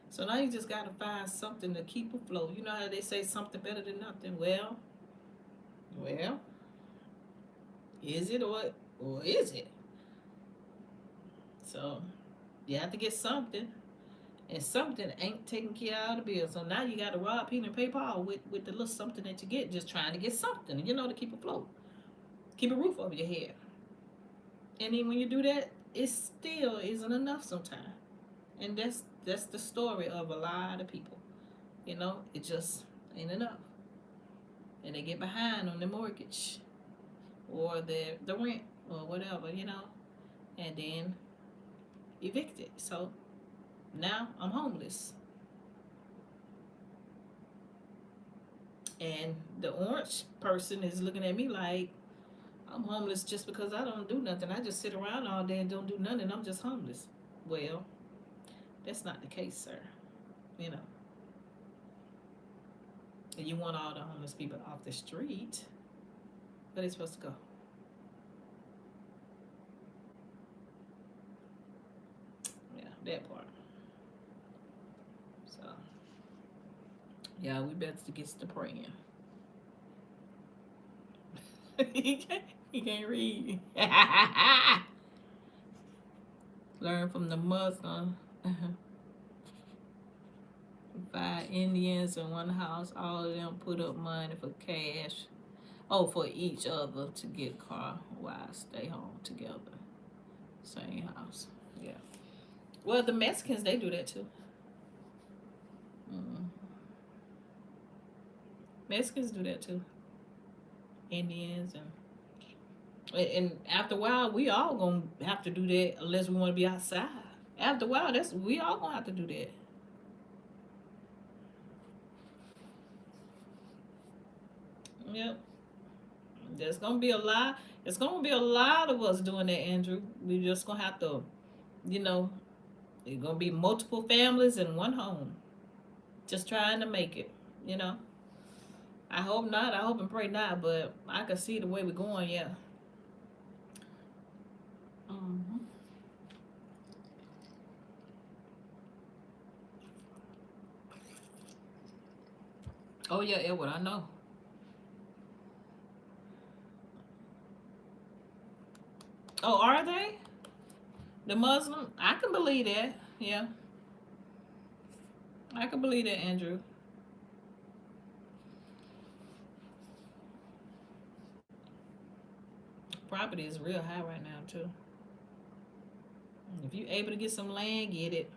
So now you just gotta find something to keep afloat. You know how they say something better than nothing. Well, is it or is it? So you have to get something. And something ain't taking care of the bill. So now you got to rob Peter and pay Paul with the little something that you get, just trying to get something, you know, to keep afloat. Keep a roof over your head. And then when you do that, it still isn't enough sometimes. And that's the story of a lot of people. You know, it just ain't enough. And they get behind on the mortgage or the rent or whatever, you know, and then evicted. So now I'm homeless. And the orange person is looking at me like I'm homeless just because I don't do nothing. I just sit around all day and don't do nothing. I'm just homeless. Well, that's not the case, sir. You know. And you want all the homeless people off the street, where they supposed to go? Yeah, that part. So, yeah, we better get to praying. He can't read. Learn from the Muslim. 5 Indians in one house. All of them put up money for cash. Oh, for each other to get a car while stay home together. Same house. Yeah. Well, the Mexicans, they do that too. Mm. Mexicans do that too. Indians and after a while, we all gonna have to do that unless we want to be outside. After a while, we all gonna have to do that. Yep. There's gonna be a lot. It's gonna be a lot of us doing that, Andrew. We just gonna have to, you know, it's gonna be multiple families in one home, just trying to make it. You know. I hope not. I hope and pray not. But I can see the way we're going. Yeah. Mm-hmm. Oh yeah, Edward. I know. Oh, are they the Muslim? I can believe that. Yeah, I can believe that, Andrew. Property is real high right now too. If you're able to get some land, get it.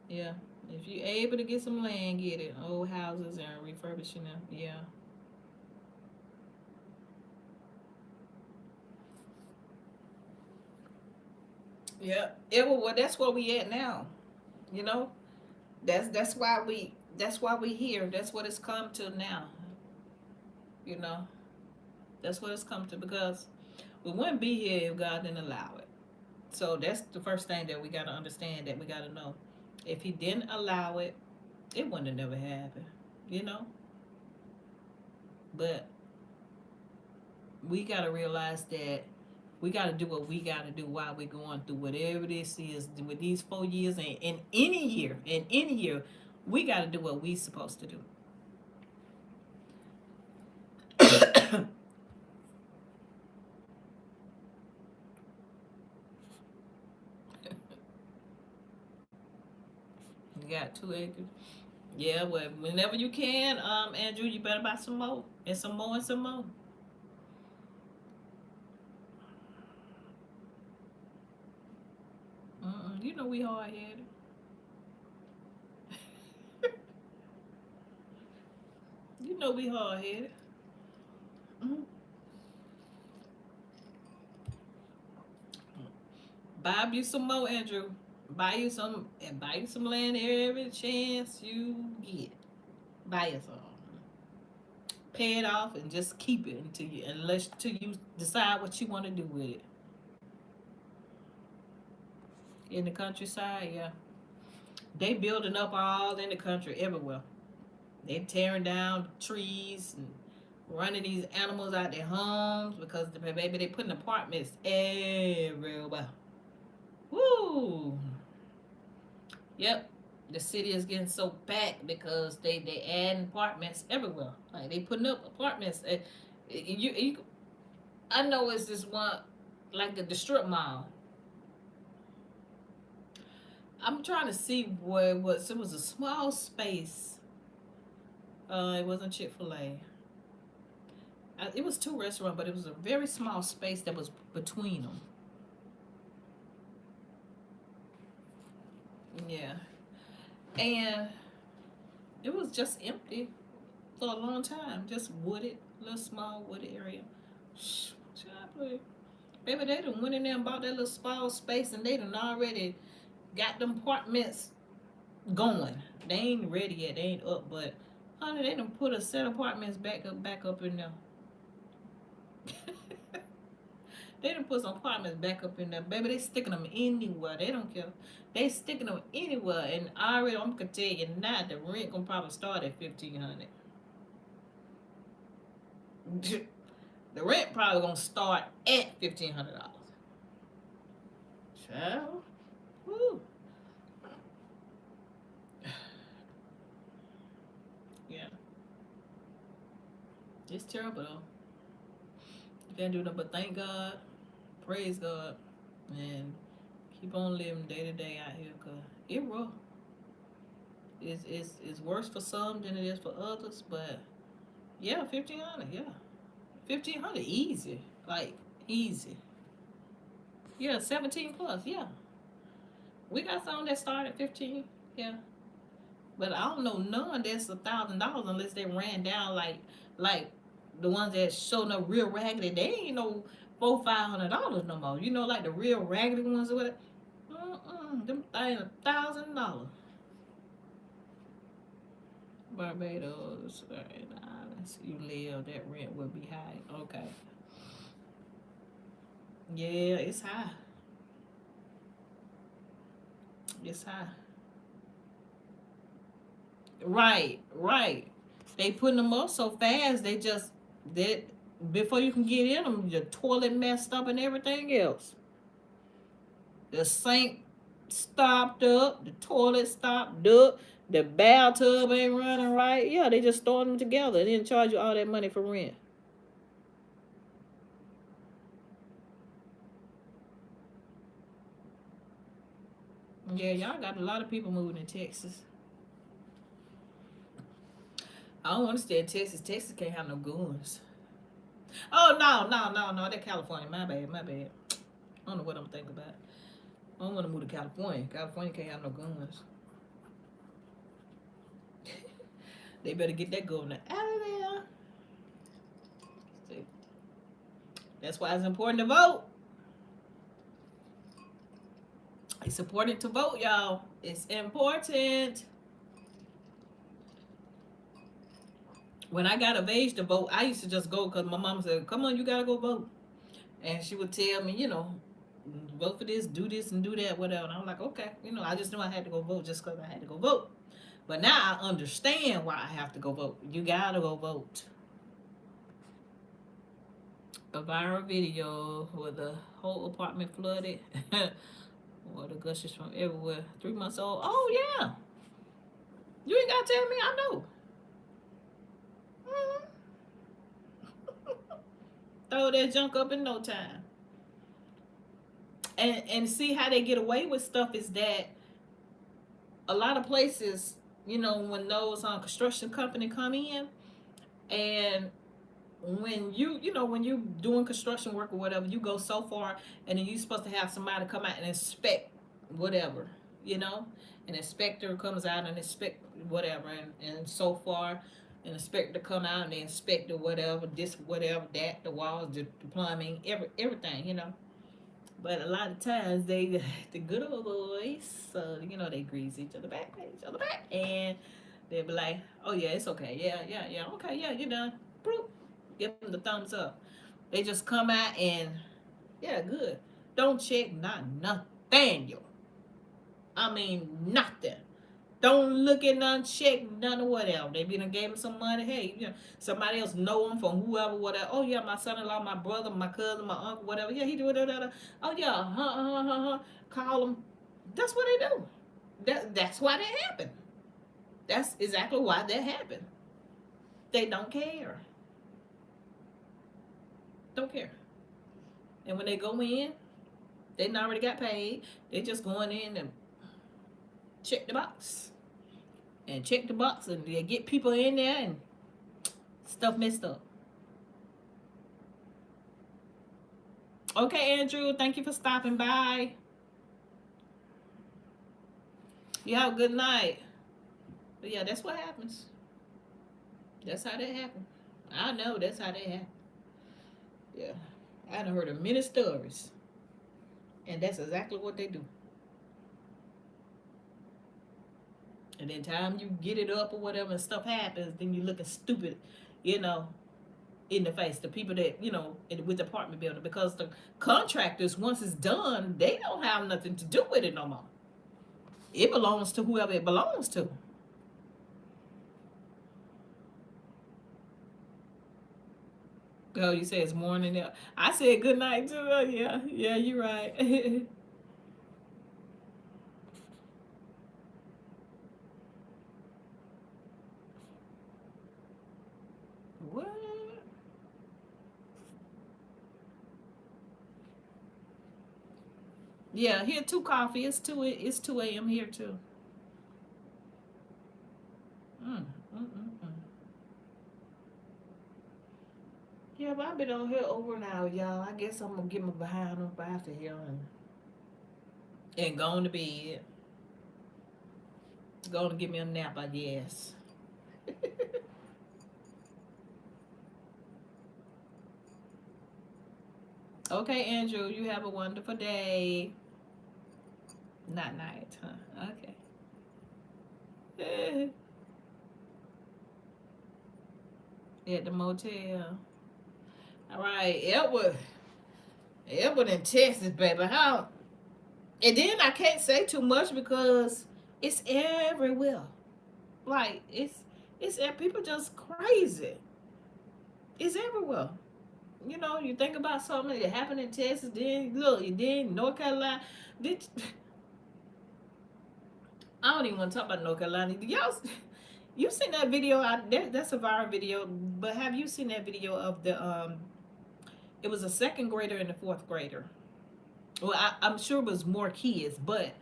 Yeah. If you're able to get some land, get it. Old houses and refurbishing them. Yeah. Yeah. Yeah. Well, that's where we at now. You know. That's why we here. That's what it's come to now. You know. That's what it's come to because we wouldn't be here if God didn't allow it. So that's the first thing that we got to understand, that we got to know. If He didn't allow it, it wouldn't have never happened. You know. But we got to realize that we got to do what we got to do while we're going through whatever this is with these 4 years, and in any year, we got to do what we supposed to do. You got 2 acres. Yeah, well, whenever you can, Andrew, you better buy some more and some more and some more. know we hard headed. You know we hard headed. Mm-hmm. Buy you some more, Andrew. Buy you some and buy you some land every chance you get. Buy you some. Pay it off and just keep it until you decide what you want to do with it. In the countryside, yeah. They building up all in the country everywhere. They tearing down trees and running these animals out their homes because baby they putting apartments everywhere. Woo! Yep. The city is getting so packed because they adding apartments everywhere. Like they putting up apartments. You I know it's this one like the strip mall. I'm trying to see where it was. It was a small space. It wasn't Chick-fil-A. It was two restaurants, but it was a very small space that was between them. Yeah. And it was just empty for a long time. Just wooded, little small wooded area. Baby, they done went in there and bought that little small space and they done already got them apartments going. They ain't ready yet. They ain't up, but honey, they done put a set of apartments back up in there. They done put some apartments back up in there. Baby, they sticking them anywhere. They don't care. They sticking them anywhere. And already, I'm going to tell you now, the rent going to probably start at $1,500. The rent probably going to start at $1,500. Child. Woo. Yeah. It's terrible, though. You can't do nothing but thank God, praise God, and keep on living day to day out here, because it rough. It's worse for some than it is for others, but yeah, 1,500, yeah. 1,500, easy. Like, easy. Yeah, 17 plus, yeah. We got some that start at 15, yeah. But I don't know none that's $1,000 unless they ran down like the ones that showing up real raggedy. They ain't no $400-500 no more. You know, like the real raggedy ones or whatever. Them things $1,000. Barbados, islands you live, that rent would be high. Okay. Yeah, it's high. It's high. Right. They putting them up so fast. That before you can get in them, the toilet messed up and everything else. The sink stopped up, the toilet stopped up, the bathtub ain't running right. Yeah, they just throwing them together and then charge you all that money for rent. Yeah, y'all got a lot of people moving to Texas. I don't want to stay in Texas. Texas can't have no goons. Oh, no. That's California. My bad. I don't know what I'm thinking about. I don't want to move to California. California can't have no guns. They better get that governor out of there. See? That's why it's important to vote. It's important to vote, y'all. It's important. When I got of age to vote, I used to just go because my mom said, come on, you got to go vote. And she would tell me, vote for this, do this, and do that, whatever. And I'm like, okay. I just knew I had to go vote just because I had to go vote. But now I understand why I have to go vote. You got to go vote. A viral video where the whole apartment flooded. Water gushes from everywhere. 3 months old. Oh, yeah. You ain't got to tell me. I know. Throw that junk up in no time. And see how they get away with stuff is that a lot of places, when those construction company come in, and when when you doing construction work or whatever, you go so far, and then you're supposed to have somebody come out and inspect whatever, you know. An inspector comes out and inspect whatever, and so far, an inspector come out and they inspect the whatever, this whatever, that, the walls, the plumbing, everything, you know. But a lot of times they, the good old boys, you know, they grease each other back, and they'll be like, "Oh yeah, it's okay, yeah, okay, yeah, you're done." Boop, give them the thumbs up. They just come out and yeah, good. Don't check not nothing. I mean nothing. Don't look at none, check none or whatever. They be done gave him some money. Hey, you know, somebody else know him from whoever, whatever. Oh yeah, my son-in-law, my brother, my cousin, my uncle, whatever. Yeah, he do it. Oh yeah, call them. That's what they do. That's why that happened. That's exactly why that happened. They don't care. Don't care. And when they go in, they done already got paid. They just going in and check the box. And check the box and they get people in there and stuff messed up. Okay, Andrew, thank you for stopping by. You have a good night. But yeah, that's what happens. That's how that happened. I know that's how that happened. Yeah. I done heard of many stories. And that's exactly what they do. And then time you get it up or whatever and stuff happens, then you looking stupid, you know, in the face. The people that, you know, with the apartment building. Because the contractors, once it's done, they don't have nothing to do with it no more. It belongs to whoever it belongs to. Oh, you say it's morning now. I said good night too. Oh, yeah, you're right. What? Yeah, here 2 coffee. It's 2 a.m. here too. Mm, mm, mm, mm. Yeah, but I've been on here over an hour, y'all. I guess I'm gonna get my behind up after here and go on to bed. Go to give me a nap, I guess. Okay, Andrew, you have a wonderful day. Not night, huh? Okay. At the motel. All right, Edward in Texas, baby. How? And then I can't say too much because it's everywhere. Like it's people just crazy. It's everywhere. You know, you think about something that happened in Texas, then look, then North Carolina. Did, I don't even want to talk about North Carolina. Y'all, you seen that video? That's a viral video. But have you seen that video of the It was a second grader and a fourth grader. Well, I'm sure it was more kids, but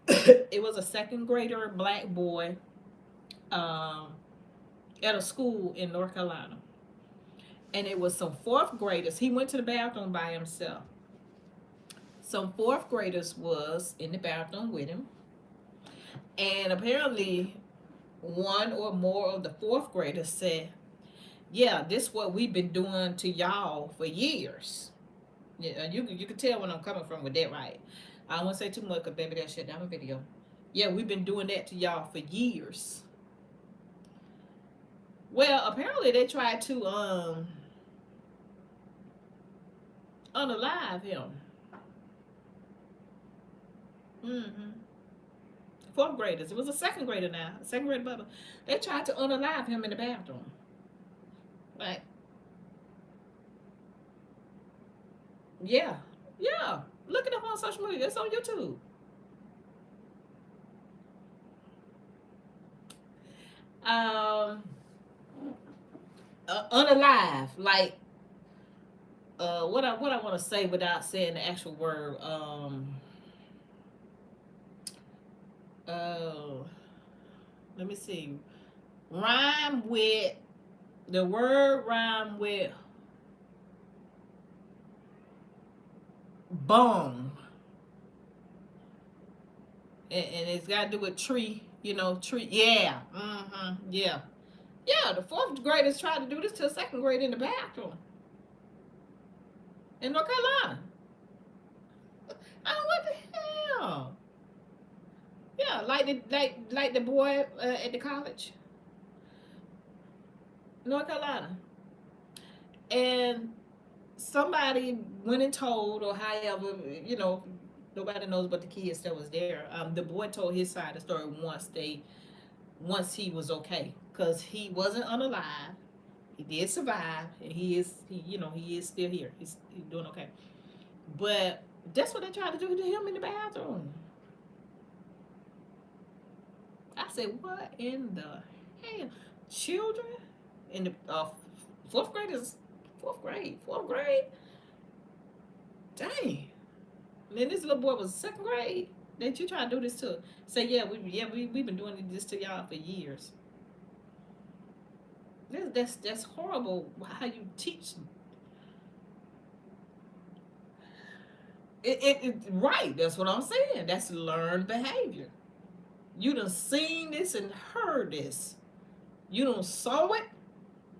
it was a second grader black boy um, at a school in North Carolina. And it was some fourth graders. He went to the bathroom by himself. Some fourth graders was in the bathroom with him. And apparently one or more of the fourth graders said, yeah, this is what we've been doing to y'all for years. Yeah, you can tell when I'm coming from with that, right? I don't want to say too much because baby, that shut down the video. Yeah, we've been doing that to y'all for years. Well, apparently they tried to unalive him. Mm-hmm. Fourth graders. It was a second grader now. Second grader brother. They tried to unalive him in the bathroom. Like, yeah. Yeah. Look it up on social media. It's on YouTube. Um unalive. Like what I want to say without saying the actual word. Uh Let me see. Rhyme with the word rhyme with bung. and it's got to do with tree, tree. Yeah. Yeah. Yeah, the fourth graders tried to do this to the second grade in the bathroom in North Carolina. Oh, what the hell? Yeah, like the boy at the college, North Carolina, and somebody went and told, or however, nobody knows but the kids that was there. The boy told his side of the story once he was okay, because he wasn't unalive. He did survive, and he is still here. He's doing okay. But that's what they tried to do to him in the bathroom. I said, what in the hell? Children in the fourth grade is fourth grade. Dang. And then this little boy was second grade. That you trying to do this to? Say, we've been doing this to y'all for years. That's horrible. How you teach it right? That's what I'm saying. That's learned behavior. You done seen this and heard this. You done saw it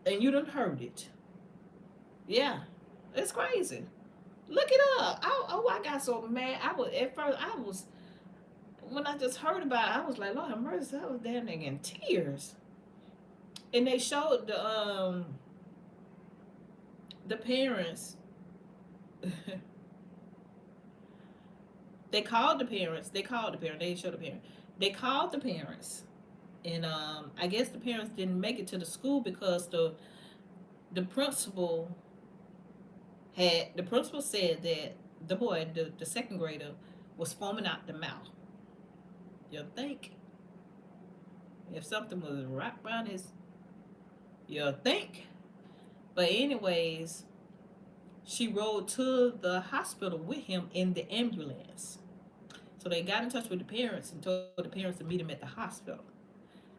and you done heard it. Yeah, it's crazy. Look it up. I got so mad. I was when I just heard about it, I was like, Lord have mercy. I was damn near in tears. And they showed the parents. They called the parents. They didn't show the parents. They called the parents, and I guess the parents didn't make it to the school because the principal said that the boy, the second grader, was foaming out the mouth. You think if something was right around his, you think. But anyways, she rode to the hospital with him in the ambulance. So they got in touch with the parents and told the parents to meet him at the hospital,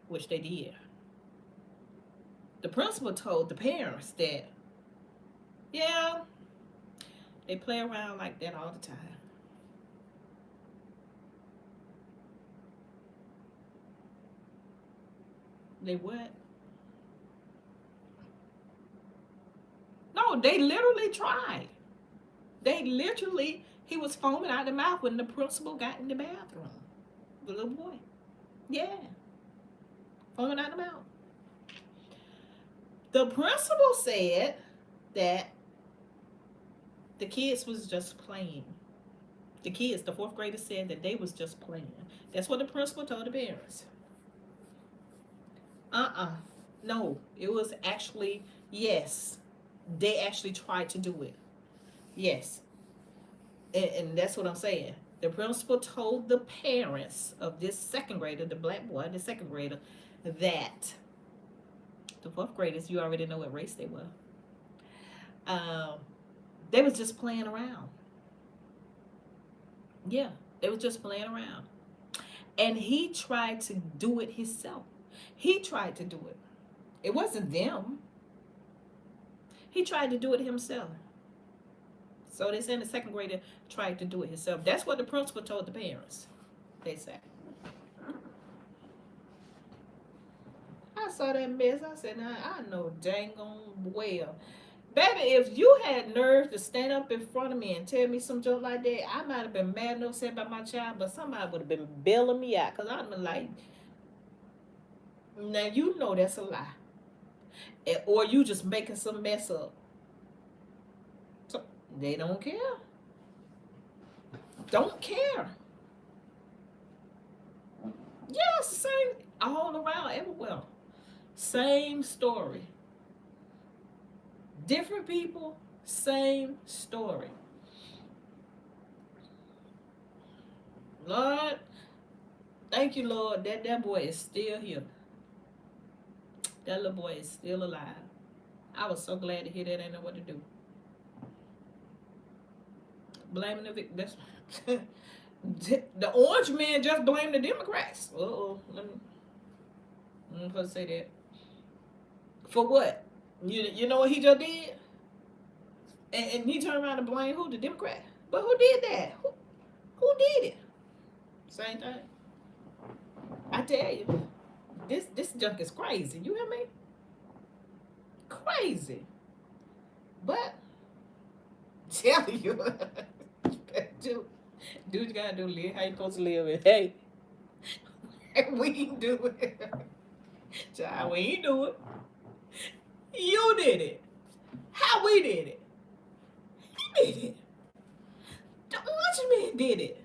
which they did. The principal told the parents that, yeah, they play around like that all the time. They what? No, they literally tried. He was foaming out the mouth when the principal got in the bathroom. The little boy. Yeah. Foaming out the mouth. The principal said that the kids was just playing. The fourth graders said that they was just playing. That's what the principal told the parents. No, it was actually, yes. They actually tried to do it. Yes. And that's what I'm saying. The principal told the parents of this second grader, the black boy, the second grader, that the fourth graders, you already know what race they were. They was just playing around. Yeah, they was just playing around. And he tried to do it himself. He tried to do it. It wasn't them. He tried to do it himself. So they said the second grader tried to do it himself. That's what the principal told the parents. They said. I saw that mess. I said, nah, I know dang on well. Baby, if you had nerve to stand up in front of me and tell me some joke like that, I might have been mad and upset about my child, but somebody would have been bailing me out. Because I'd been like, now you know that's a lie. Or you just making some mess up. So they don't care. Don't care. Yeah, it's the same all around, everywhere. Same story. Different people, same story. Lord, thank you, Lord, that boy is still here. That little boy is still alive. I was so glad to hear that. I didn't know what to do. Blaming the victim. The orange man just blamed the Democrats. Let me say that. For what? You know what he just did? And he turned around and blamed who? The Democrat. But who did that? Who did it? Same thing. tell you, this junk is crazy. You hear me? Crazy. But tell you, do do what you gotta do. Live how you supposed to live. And hey, we ain't do it. Child, we ain't do it. You did it. How we did it? He did it. The orange man did it.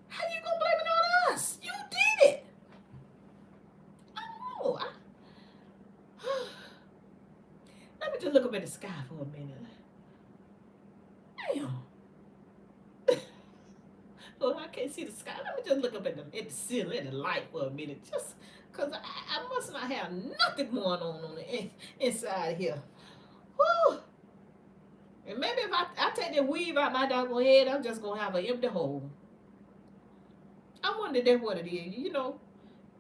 How you gonna blame it on us? You did it. Oh, let me just look up at the sky for a minute. Damn. Oh, I can't see the sky. Let me just look up at the ceiling, at the light for a minute, just because I must not have nothing going on the inside here. Whew. And maybe if I take that weave out my doggone head, I'm just gonna have an empty hole. I wonder if that's what it is. You know,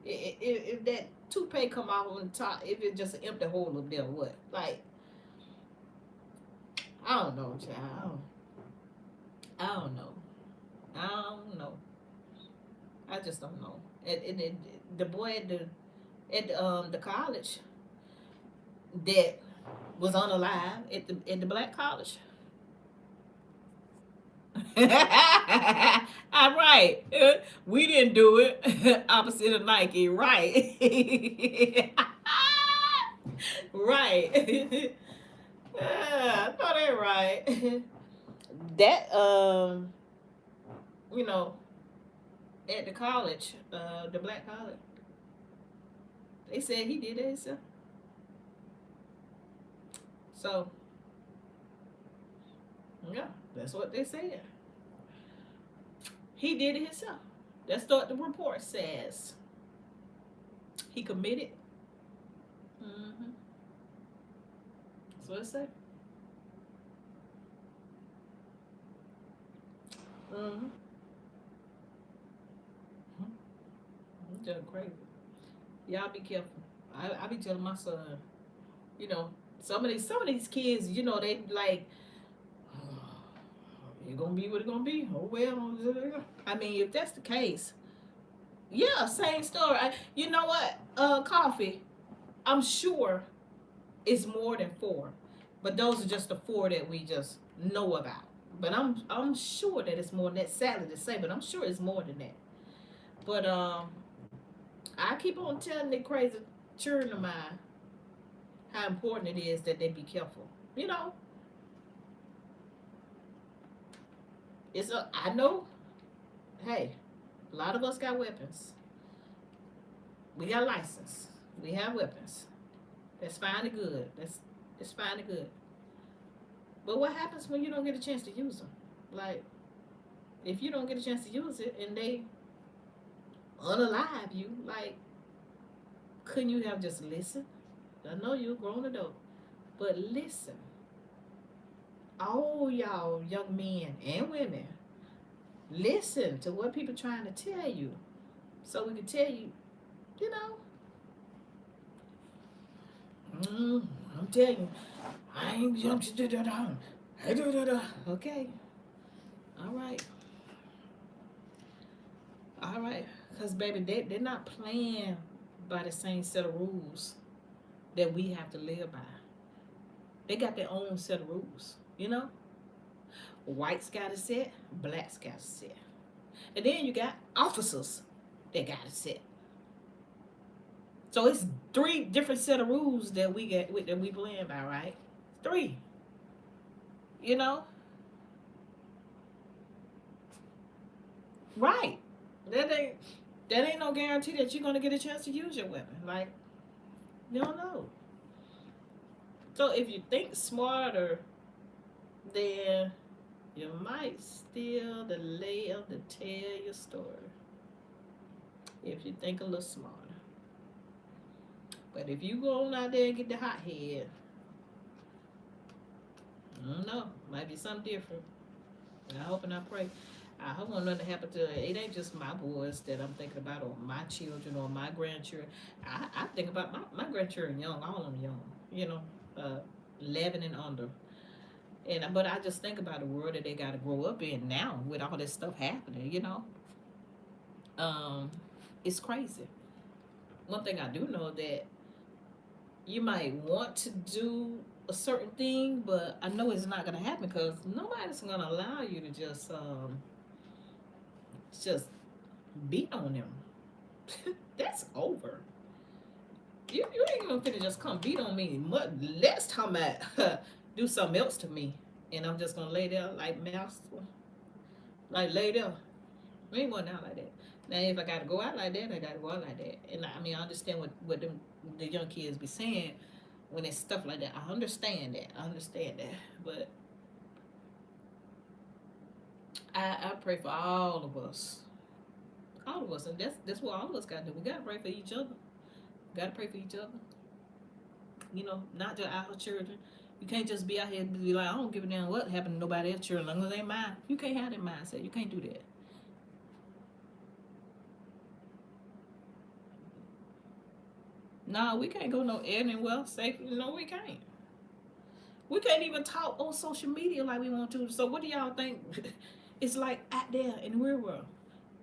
if that toupee come out on the top, if it's just an empty hole up there, or what? Like, I don't know, child. I don't know. I don't know. I just don't know. The boy at the college that was unalive at the black college. All right. We didn't do it. Opposite of Nike, right? Right. I know that right. That you know, at the college, the black college, they said he did it himself. So yeah, that's what they said. He did it himself. That's what the report says. He committed. Mm-hmm. That's what it said. Mm-hmm. I'm just crazy. Y'all be careful. I be telling my son, you know, some of these kids, you know, they like, it's gonna be what it's gonna be. Oh well. I mean, if that's the case, yeah, same story. You know what? Coffee. I'm sure it's more than 4, but those are just the 4 that we just know about. But I'm sure that it's more than that. Sadly to say, but I'm sure it's more than that. But I keep on telling the crazy children of mine how important it is that they be careful. You know, I know. Hey, a lot of us got weapons. We got license. We have weapons. That's fine and good. That's fine and good. But what happens when you don't get a chance to use them? Like, if you don't get a chance to use it and they unalive you, like, couldn't you have just listened? I know you're a grown adult, but listen. All y'all young men and women, listen to what people trying to tell you, so we can tell you, you know. I'm telling you, I ain't jumped to the okay. All right. All right. Because, baby, they're not playing by the same set of rules that we have to live by. They got their own set of rules, you know? Whites got a set, blacks got a set. And then you got officers that got a set. So it's 3 different set of rules that we playing by, right? 3. You know? Right. That ain't no guarantee that you're gonna get a chance to use your weapon. Like, you don't know. So if you think smarter, then you might steal the lay of the tell your story. If you think a little smarter. But if you go on out there and get the hot head, I don't know. Might be something different. I hope and I pray. I hope nothing happen to it. It ain't just my boys that I'm thinking about, or my children, or my grandchildren. I think about my grandchildren young, all of them young, you know, 11 and under. But I just think about the world that they got to grow up in now with all this stuff happening, you know. It's crazy. One thing I do know that you might want to do a certain thing, but I know it's not gonna happen because nobody's gonna allow you to just beat on them. That's over. You ain't gonna finna just come beat on me. Last time I do something else to me, and I'm just gonna lay there like mouse, like lay there. We ain't going out like that. Now, if I gotta go out like that, I gotta go out like that. And I mean, I understand what the young kids be saying when it's stuff like that. I understand that. I understand that. But I pray for all of us. All of us. And that's what all of us gotta do. We gotta pray for each other. We gotta pray for each other. You know, not just our children. You can't just be out here and be like, I don't give a damn what happened to nobody else's children, as long as they ain't mine. You can't have that mindset. You can't do that. No, we can't go no anywhere safely. No, we can't. We can't even talk on social media like we want to. So what do y'all think? It's like out there in the real world.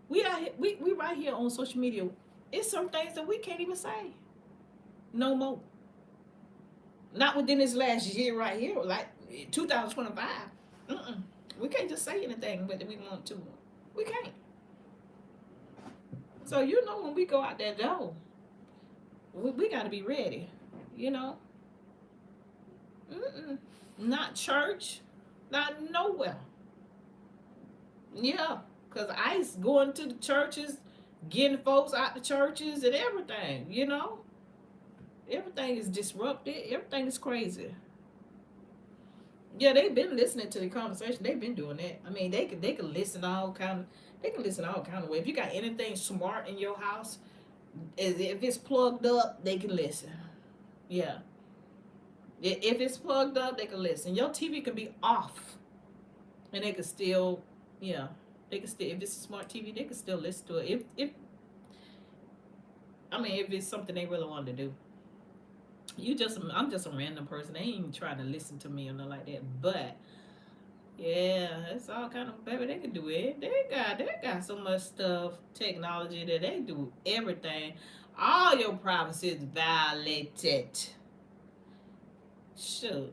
We out here, we right here on social media. It's some things that we can't even say no more. Not within this last year right here, like 2025. We can't just say anything but we want to. We can't. So you know when we go out that door, we got to be ready. You know. Not church, not nowhere. Yeah, because ICE going to the churches, getting folks out the churches and everything, you know. Everything is disrupted. Everything is crazy. Yeah, they've been listening to the conversation. They've been doing that. I mean, they can listen they can listen all kind of way. If you got anything smart in your house, if it's plugged up, they can listen. Yeah. If it's plugged up, they can listen. Your TV can be off, and they can still, yeah, they can still. If it's a smart TV, they can still listen to it. If I mean, if it's something they really want to do. I'm just a random person. They ain't even trying to listen to me or nothing like that. But yeah, it's all kind of baby. They can do it. They got so much stuff, technology that they do everything. All your privacy is violated. Shoot.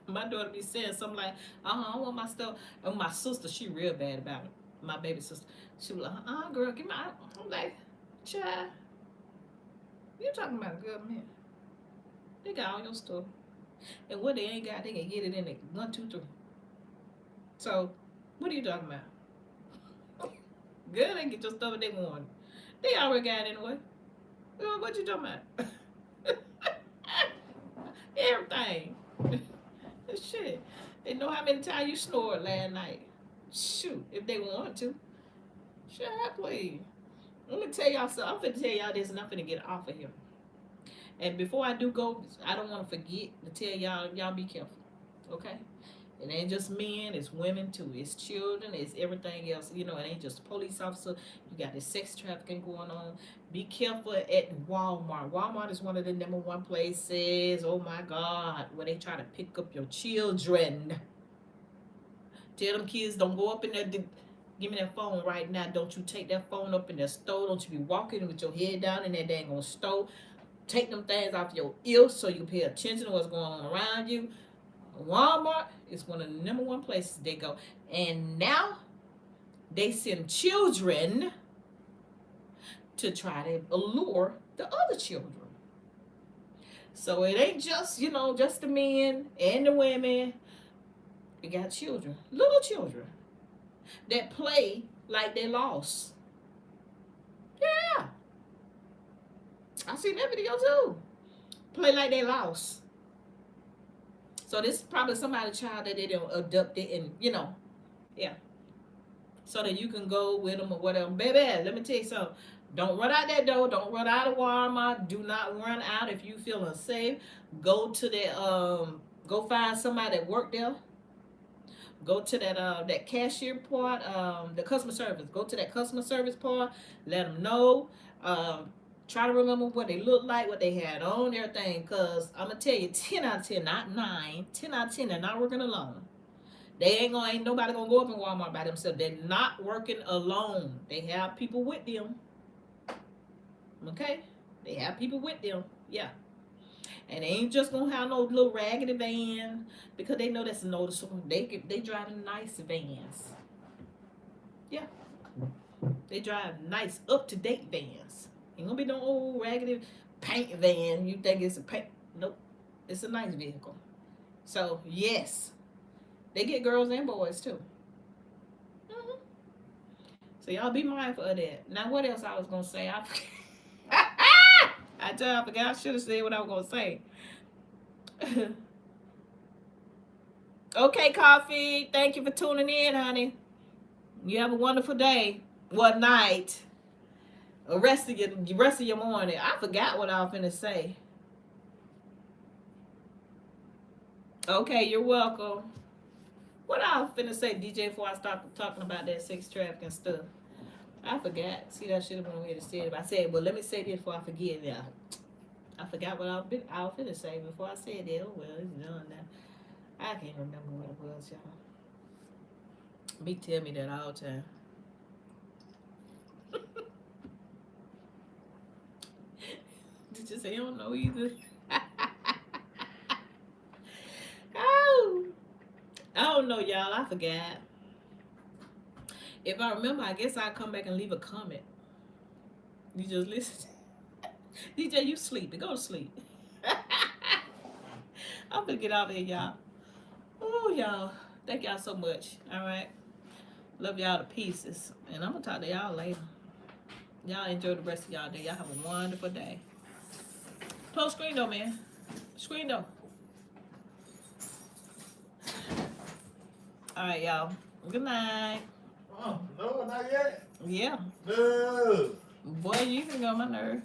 My daughter be saying something like, I want my stuff. And my sister, she real bad about it. My baby sister. She was like, girl, give me. I'm like, child, you talking about a good man. They got all your stuff. And what they ain't got, they can get it in it. 1, 2, 3. So, what are you talking about? Good, they get your stuff if they want. They already got it anyway. What you talking about? Everything. Shit. They know how many times you snored last night. Shoot, if they want to. Shut up, please. Let me tell y'all something. I'm finna tell y'all this and I'm finna get off of here. And before I do go, I don't want to forget to tell y'all be careful. Okay? It ain't just men, it's women too. It's children, it's everything else. You know, it ain't just police officer. You got the sex trafficking going on. Be careful at Walmart. Walmart is one of the #1 places, oh my God, where they try to pick up your children. Tell them kids, don't go up in there. Give me that phone right now. Don't you take that phone up in that store. Don't you be walking with your head down in that dang on store. Take them things off your ears so you pay attention to what's going on around you. Walmart is one of the #1 places they go. And now they send children to try to allure the other children. So it ain't just, just the men and the women. You got children, little children, that play like they lost. Yeah. I seen that video too. Play like they lost. So this is probably somebody's child that they don't abduct it and, yeah. So that you can go with them or whatever. Baby, let me tell you something. Don't run out that door. Don't run out of Walmart. Do not run out if you feel unsafe. Go to that, go find somebody that worked there. Go to that cashier part, the customer service. Go to that customer service part. Let them know. Try to remember what they look like, what they had on, everything. Because I'm going to tell you, 10 out of 10, not 9, 10 out of 10, they're not working alone. Ain't nobody gonna go up in Walmart by themselves. They're not working alone. They have people with them. Okay? They have people with them. Yeah. And they ain't just gonna have no little raggedy van because they know that's noticeable. They driving nice vans. Yeah. They drive nice, up-to-date vans. Ain't gonna be no old raggedy paint van. You think it's a paint? Nope. It's a nice vehicle. So, yes. They get girls and boys, too. Mm-hmm. So, y'all be mindful of that. Now, what else I was gonna say? I forgot. I should have said what I was gonna say. Okay, Coffee. Thank you for tuning in, honey. You have a wonderful day. What night? The rest of your morning. I forgot what I was finna say. Okay, you're welcome. What I was finna say, DJ, before I start talking about that sex trafficking stuff. I forgot. See, I should have went ahead and said it. I said, well, let me say this before I forget. Yeah, I forgot what I was finna say before I said that. Oh well, it's done now. I can't remember what it was, y'all. Me tell me that all the time. Did you say you don't know either? Oh, I don't know, y'all. I forgot. If I remember, I guess I'll come back and leave a comment. You just listen. DJ, you sleepy. Go to sleep. I'm gonna get out of here, y'all. Oh, y'all. Thank y'all so much. All right. Love y'all to pieces. And I'm gonna talk to y'all later. Y'all enjoy the rest of y'all day. Y'all have a wonderful day. Close screen door, man. Screen door. All right, y'all. Good night. Oh, no, not yet. Yeah. No. Boy, you can go on my nerve.